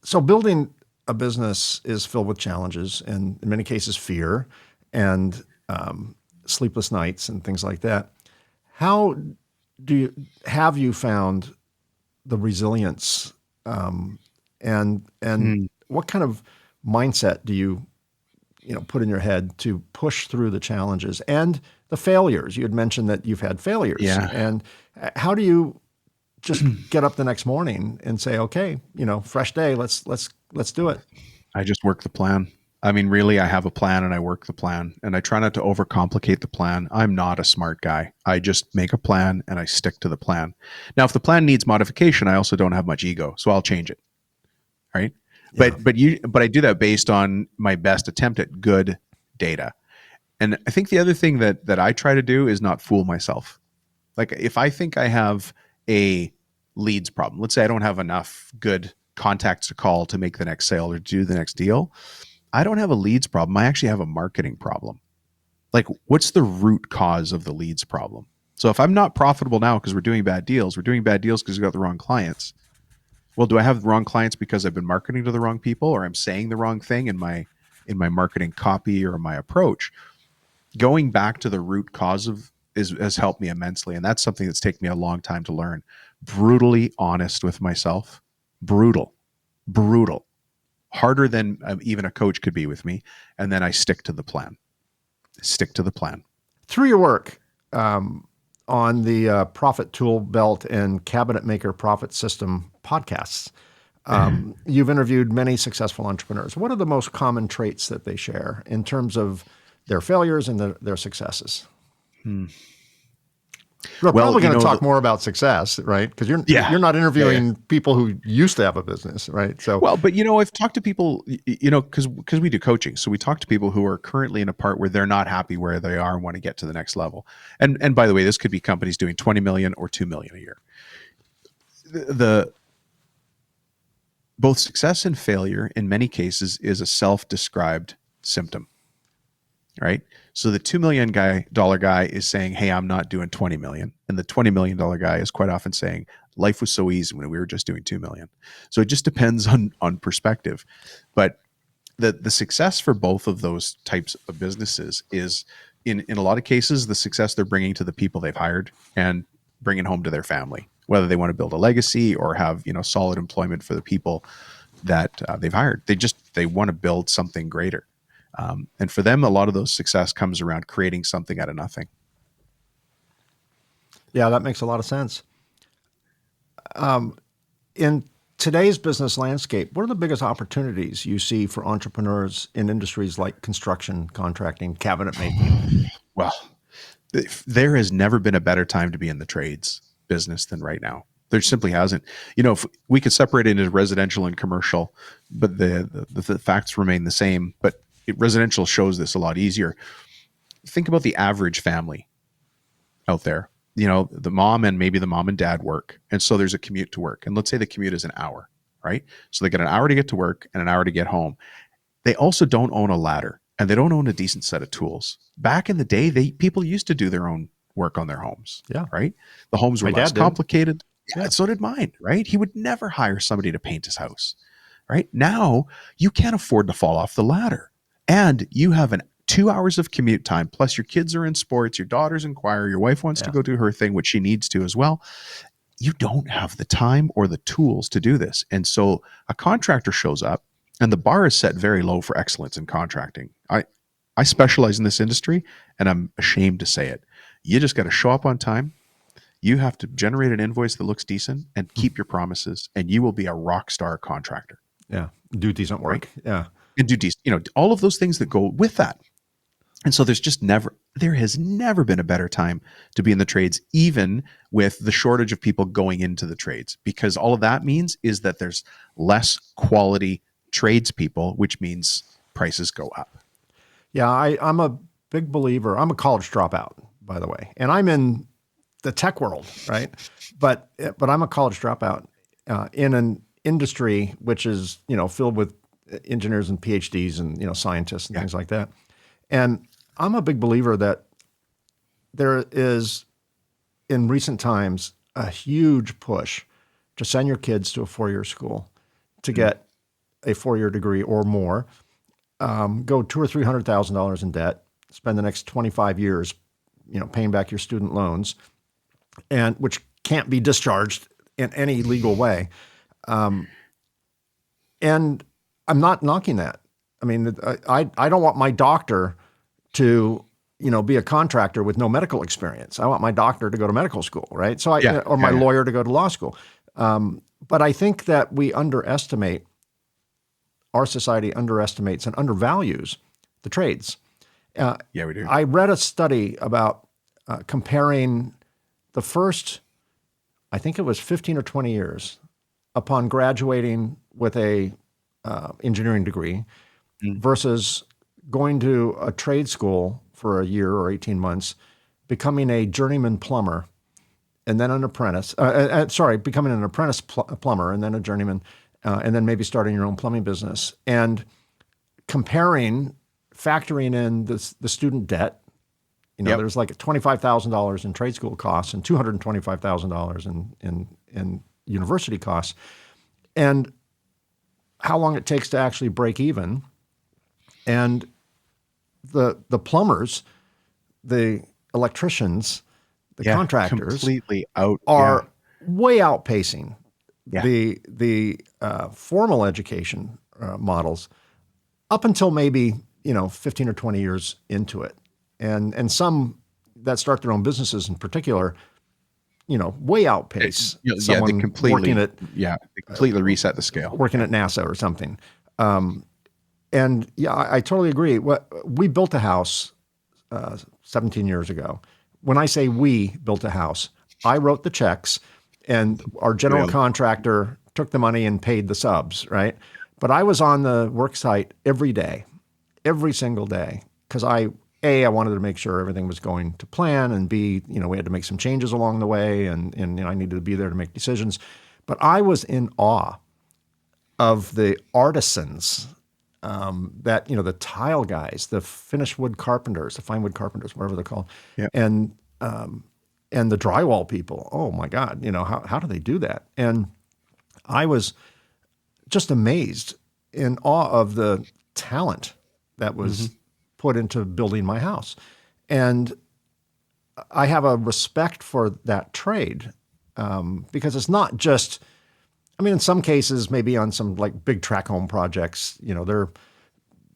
S1: So building a business is filled with challenges and in many cases fear and sleepless nights and things like that. How have you found the resilience, and what kind of mindset do you put in your head to push through the challenges and the failures? You had mentioned that you've had failures, and how do you just get up the next morning and say, okay, fresh day, let's do it?
S2: I just work the plan. I mean, really, I have a plan and I work the plan, and I try not to overcomplicate the plan. I'm not a smart guy. I just make a plan and I stick to the plan. Now, if the plan needs modification, I also don't have much ego, so I'll change it. Right. Yeah. But I do that based on my best attempt at good data. And I think the other thing that I try to do is not fool myself. Like if I think I have a leads problem, let's say I don't have enough good contacts to call to make the next sale or do the next deal. I don't have a leads problem. I actually have a marketing problem. Like, what's the root cause of the leads problem? So if I'm not profitable now because we're doing bad deals because we got the wrong clients. Well, do I have the wrong clients because I've been marketing to the wrong people, or I'm saying the wrong thing in my marketing copy or my approach? Going back to the root cause has helped me immensely. And that's something that's taken me a long time to learn. Brutally honest with myself. Brutal. Harder than even a coach could be with me. And then I stick to the plan.
S1: Through your work on the Profit Tool Belt and Cabinet Maker Profit System podcasts, you've interviewed many successful entrepreneurs. What are the most common traits that they share in terms of their failures and their successes? We're probably going to talk more about success, right? Because you're not interviewing people who used to have a business, right? So
S2: well, but I've talked to people, because we do coaching, so we talk to people who are currently in a part where they're not happy where they are and want to get to the next level. And by the way, this could be companies doing 20 million or 2 million a year. The both success and failure in many cases is a self-described symptom, right? So the $2 million guy is saying, hey, I'm not doing 20 million. And the $20 million guy is quite often saying, life was so easy when we were just doing 2 million. So it just depends on perspective. But the success for both of those types of businesses is in a lot of cases, the success they're bringing to the people they've hired and bringing home to their family, whether they want to build a legacy or have, solid employment for the people that they've hired. They want to build something greater. And for them, a lot of those success comes around creating something out of nothing.
S1: Yeah, that makes a lot of sense. In today's business landscape, what are the biggest opportunities you see for entrepreneurs in industries like construction, contracting, cabinet making?
S2: Well, there has never been a better time to be in the trades business than right now. There simply hasn't. If we could separate it into residential and commercial, but the facts remain the same. But residential shows this a lot easier. Think about the average family out there. The mom and dad work. And so there's a commute to work. And let's say the commute is an hour, right? So they get an hour to get to work and an hour to get home. They also don't own a ladder and they don't own a decent set of tools. Back in the day, people used to do their own work on their homes.
S1: Yeah.
S2: Right? The homes were less complicated. Yeah, so did mine, right? He would never hire somebody to paint his house. Right? Now, you can't afford to fall off the ladder. And you have 2 hours of commute time, plus your kids are in sports, your daughter's in choir, your wife wants to go do her thing, which she needs to as well. You don't have the time or the tools to do this. And so a contractor shows up, and the bar is set very low for excellence in contracting. I specialize in this industry, and I'm ashamed to say it. You just got to show up on time. You have to generate an invoice that looks decent and keep your promises, and you will be a rock star contractor.
S1: Yeah, do decent work. Right? Yeah.
S2: And do decent, all of those things that go with that. And so there has never been a better time to be in the trades, even with the shortage of people going into the trades, because all of that means is that there's less quality tradespeople, which means prices go up.
S1: Yeah, I'm a big believer. I'm a college dropout, by the way, and I'm in the tech world, right? But I'm a college dropout in an industry which is filled with engineers and PhDs and scientists and things like that. And I'm a big believer that there is, in recent times, a huge push to send your kids to a 4-year school to get a 4-year degree or more, go $200,000 or $300,000 in debt, spend the next 25 years, paying back your student loans, and which can't be discharged in any legal way. And I'm not knocking that. I mean, I don't want my doctor to, be a contractor with no medical experience. I want my doctor to go to medical school, right? So or my lawyer to go to law school. But I think that our society underestimates and undervalues the trades.
S2: Yeah, we do.
S1: I read a study about comparing the first, I think it was 15 or 20 years upon graduating with a engineering degree versus going to a trade school for a year or 18 months, becoming a journeyman plumber, and then an apprentice, becoming an apprentice plumber and then a journeyman, and then maybe starting your own plumbing business, and factoring in the student debt. There's like $25,000 in trade school costs and $225,000 in university costs, and how long it takes to actually break even. And the plumbers, the electricians, the contractors
S2: completely
S1: are way outpacing
S2: Yeah.
S1: the formal education models up until maybe 15 or 20 years into it, and some that start their own businesses in particular, way outpace someone working at
S2: they completely reset the scale,
S1: working at NASA or something. And I totally agree. We built a house 17 years ago. When I say we built a house, I wrote the checks, and our general contractor took the money and paid the subs, right? But I was on the work site every day, every single day, because I wanted to make sure everything was going to plan, and B, we had to make some changes along the way, and I needed to be there to make decisions. But I was in awe of the artisans, that the tile guys, the finished wood carpenters, the fine wood carpenters, whatever they're called, and the drywall people. Oh my God, how do they do that? And I was just amazed, in awe of the talent that was put into building my house. And I have a respect for that trade, because it's not just, in some cases, maybe on some like big tract home projects, they're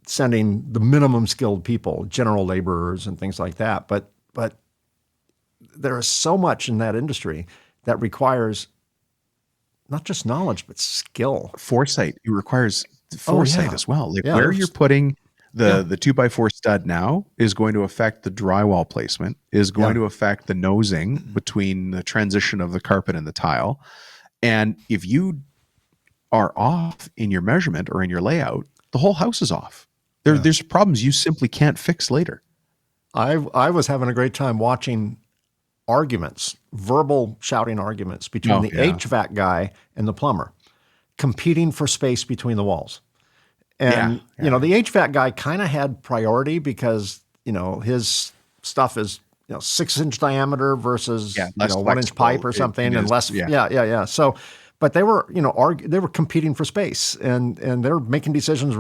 S1: sending the minimum skilled people, general laborers and things like that. But there is so much in that industry that requires not just knowledge, but skill.
S2: Foresight. It requires foresight as well. Like where you're putting the 2x4 stud now is going to affect the drywall placement, is going to affect the nosing between the transition of the carpet and the tile. And if you are off in your measurement or in your layout, the whole house is off. There's problems you simply can't fix later.
S1: I was having a great time watching arguments, verbal shouting arguments between the HVAC guy and the plumber, competing for space between the walls. And, the HVAC guy kind of had priority because, his stuff is, 6-inch diameter versus, 1-inch pipe or something, and less. Yeah. So, but they were, they were competing for space, and they're making decisions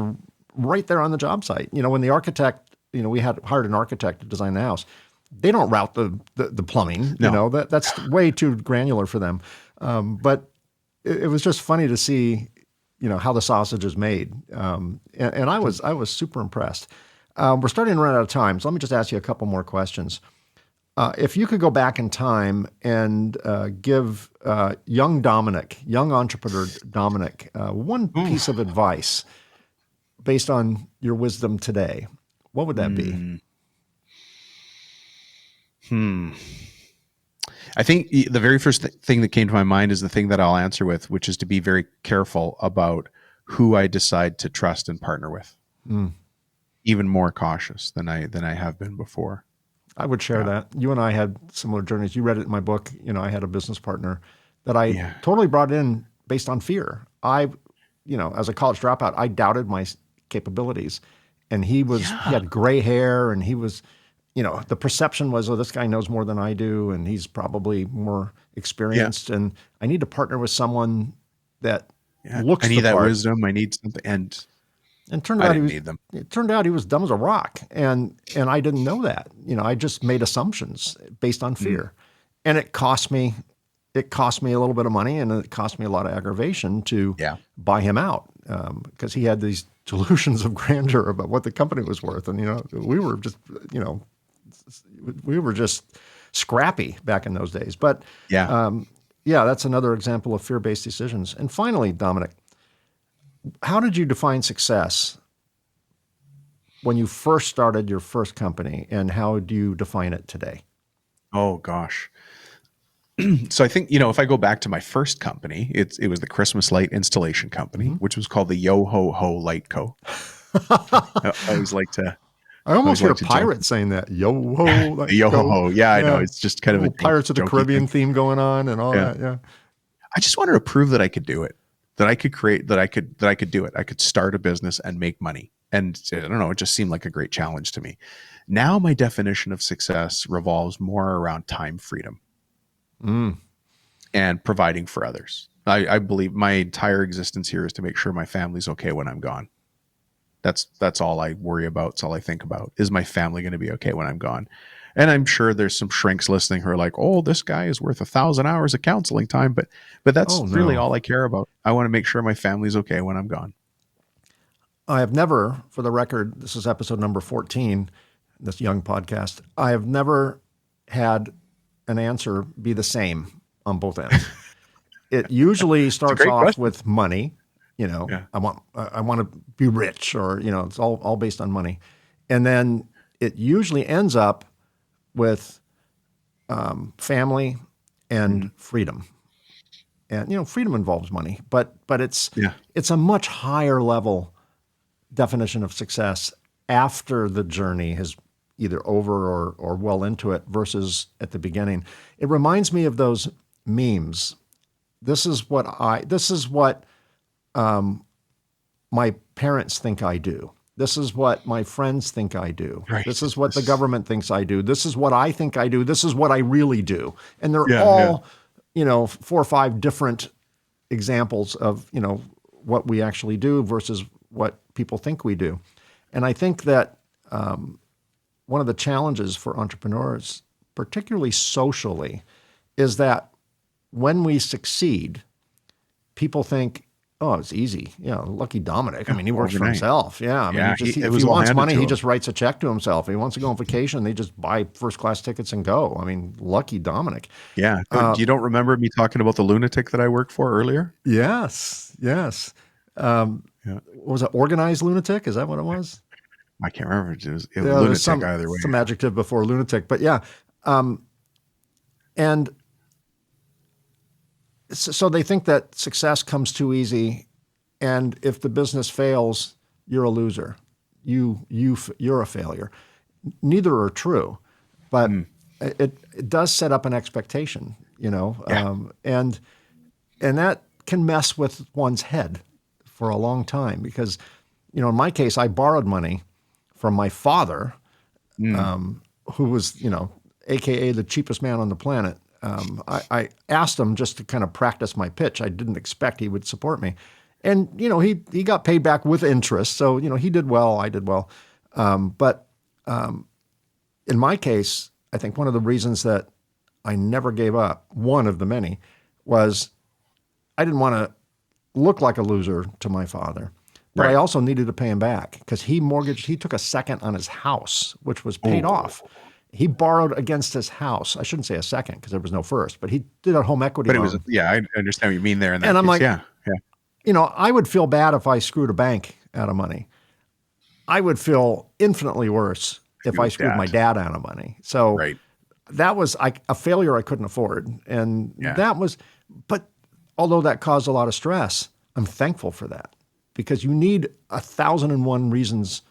S1: right there on the job site. When the architect, we had hired an architect to design the house, they don't route the plumbing.
S2: No.
S1: That's way too granular for them. But it was just funny to see, how the sausage is made. And I was super impressed. We're starting to run out of time, so let me just ask you a couple more questions. If you could go back in time and give young entrepreneur Dominic, one piece of advice based on your wisdom today, what would that be?
S2: I think the very first thing that came to my mind is the thing that I'll answer with, which is to be very careful about who I decide to trust and partner with. Even more cautious than I have been before.
S1: I would share that. You and I had similar journeys. You read it in my book. I had a business partner that I totally brought in based on fear. As a college dropout, I doubted my capabilities, and he had gray hair, and he was, the perception was, oh, this guy knows more than I do, and he's probably more experienced, and I need to partner with someone that looks.
S2: I need
S1: the
S2: that
S1: part.
S2: Wisdom. I need something, and
S1: turned out it turned out he was dumb as a rock, and I didn't know that. I just made assumptions based on fear, and it cost me. It cost me a little bit of money, and it cost me a lot of aggravation to buy him out, because he had these delusions of grandeur about what the company was worth, and we were just we were just scrappy back in those days. But that's another example of fear-based decisions. And finally, Dominic, how did you define success when you first started your first company, and how do you define it today?
S2: Oh gosh. So I think, if I go back to my first company, it was the Christmas light installation company, which was called the Yo Ho Ho Light Co. I always like to.
S1: I almost hear a pirate saying that. Yo ho,
S2: Yo ho ho. Yeah, I know. It's just kind of a
S1: Pirates of the Caribbean theme going on and all that. Yeah.
S2: I just wanted to prove that I could do it. that I could create, that I could do it. I could start a business and make money. And I don't know, it just seemed like a great challenge to me. Now my definition of success revolves more around time freedom and providing for others. I believe my entire existence here is to make sure my family's okay when I'm gone. That's all I worry about. It's all I think about. Is my family going to be okay when I'm gone? And I'm sure there's some shrinks listening who are like, oh, this guy is worth 1,000 hours of counseling time. But that's really all I care about. I want to make sure my family's okay when I'm gone.
S1: I have never, for the record, this is episode number 14, this young podcast, I have never had an answer be the same on both ends. It usually starts off
S2: question.
S1: with money. You know, I want to be rich, or, you know, it's all based on money. And then it usually ends up with family and freedom. And, you know, freedom involves money, but it's a much higher level definition of success after the journey has either over or well into it versus at the beginning. It reminds me of those memes. This is what my parents think I do. This is what my friends think I do. Right. This is what the government thinks I do. This is what I think I do. This is what I really do. And they're all, you know, 4 or 5 different examples of, you know, what we actually do versus what people think we do. And I think that one of the challenges for entrepreneurs, particularly socially, is that when we succeed, people think, oh, it's easy. Yeah, lucky Dominic. I mean, he works for himself. Yeah, I mean, if he wants money, he just writes a check to himself. If he wants to go on vacation, they just buy first-class tickets and go. I mean, lucky Dominic.
S2: Yeah. You don't remember me talking about the lunatic that I worked for earlier?
S1: Yes. What was it? Organized lunatic? Is that what it was?
S2: I can't remember. It was lunatic either way.
S1: Some adjective before lunatic, but yeah. And so they think that success comes too easy, and if the business fails, you're a loser. You're a failure. Neither are true, but it does set up an expectation, you know, and that can mess with one's head for a long time because, you know, in my case, I borrowed money from my father, who was, you know, AKA the cheapest man on the planet. I asked him just to kind of practice my pitch. I didn't expect he would support me. And, you know, he got paid back with interest. So, you know, he did well, I did well. But in my case, I think one of the reasons that I never gave up, one of the many, was I didn't want to look like a loser to my father. But I also needed to pay him back because he took a second on his house, which was paid off. He borrowed against his house. I shouldn't say a second because there was no first, but he did a home equity loan.
S2: But it was, I understand what you mean there. In that
S1: and I'm
S2: case.
S1: like, you know, I would feel bad if I screwed a bank out of money. I would feel infinitely worse if I screwed my dad out of money. So that was a failure I couldn't afford. And that was, but although that caused a lot of stress, I'm thankful for that because you need 1,001 reasons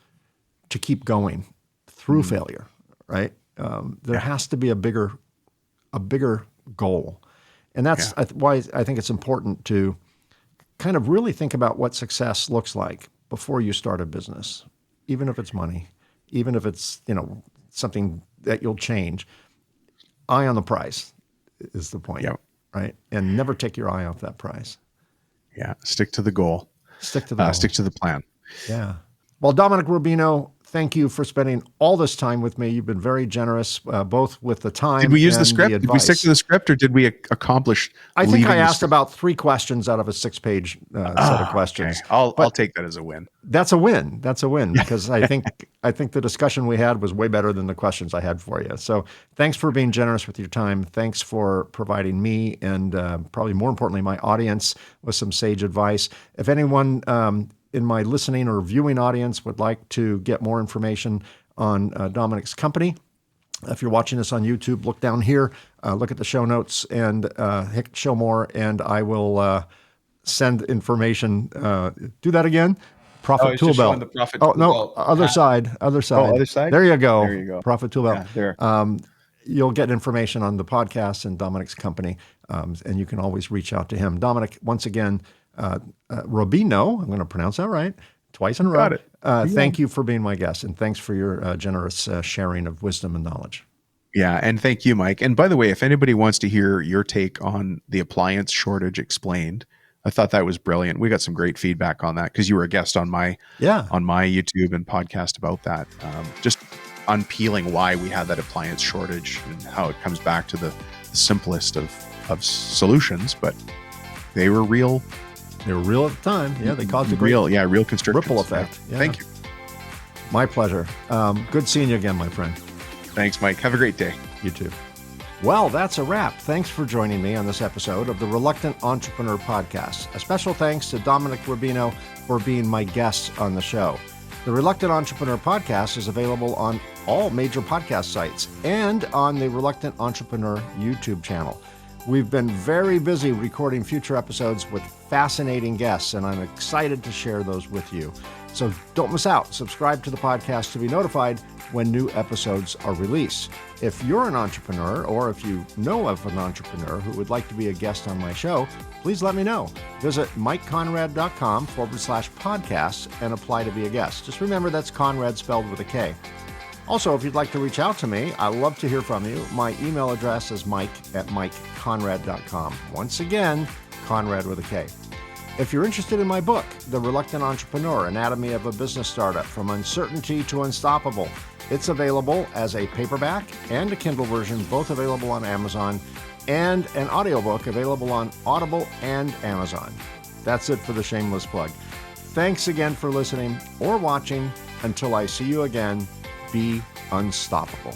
S1: to keep going through failure, right? There has to be a bigger goal. And that's why I think it's important to kind of really think about what success looks like before you start a business, even if it's money, even if it's, you know, something that you'll change. Eye on the prize is the point, right? And never take your eye off that prize.
S2: Yeah, stick to the goal.
S1: Stick to the goal.
S2: Stick to the plan.
S1: Yeah. Well, Dominic Rubino, thank you for spending all this time with me. You've been very generous, both with the time.
S2: Did we use
S1: and
S2: the script?
S1: The
S2: did we stick to the script, or did we accomplish?
S1: I think I asked about 3 questions out of a 6-page set of questions.
S2: Okay. I'll take that as a win.
S1: That's a win. That's a win because I think the discussion we had was way better than the questions I had for you. So thanks for being generous with your time. Thanks for providing me and probably more importantly my audience with some sage advice. If anyone in my listening or viewing audience would like to get more information on Dominic's company, if you're watching this on YouTube, look down here, look at the show notes and hit show more, and I will send information. Do that again. Profit Tool Belt. Other side.
S2: Oh, other side?
S1: There you go.
S2: There you go.
S1: Profit Tool Belt.
S2: Yeah, there.
S1: You'll get information on the podcast and Dominic's company, and you can always reach out to him. Dominic, once again, Rubino, I'm going to pronounce that right, twice in a row.
S2: Got it.
S1: Thank you for being my guest, and thanks for your generous sharing of wisdom and knowledge.
S2: Yeah, and thank you, Mike. And by the way, if anybody wants to hear your take on the appliance shortage explained, I thought that was brilliant. We got some great feedback on that because you were a guest on my YouTube and podcast about that. Just unpeeling why we had that appliance shortage and how it comes back to the simplest of solutions, but they were real.
S1: They were real at the time. Yeah, they caused a
S2: real constrictions.
S1: Ripple effect.
S2: Yeah. Thank you.
S1: My pleasure. Good seeing you again, my friend.
S2: Thanks, Mike. Have a great day.
S1: You too. Well, that's a wrap. Thanks for joining me on this episode of the Reluctant Entrepreneur Podcast. A special thanks to Dominic Rubino for being my guest on the show. The Reluctant Entrepreneur Podcast is available on all major podcast sites and on the Reluctant Entrepreneur YouTube channel. We've been very busy recording future episodes with fascinating guests, and I'm excited to share those with you. So don't miss out. Subscribe to the podcast to be notified when new episodes are released. If you're an entrepreneur, or if you know of an entrepreneur who would like to be a guest on my show, please let me know. Visit mikekonrad.com/podcasts and apply to be a guest. Just remember that's Konrad spelled with a K. Also, if you'd like to reach out to me, I'd love to hear from you. My email address is mike@mikekonrad.com. Once again, Konrad with a K. If you're interested in my book, The Reluctant Entrepreneur, Anatomy of a Business Startup, From Uncertainty to Unstoppable, it's available as a paperback and a Kindle version, both available on Amazon, and an audiobook available on Audible and Amazon. That's it for the shameless plug. Thanks again for listening or watching. Until I see you again, be unstoppable.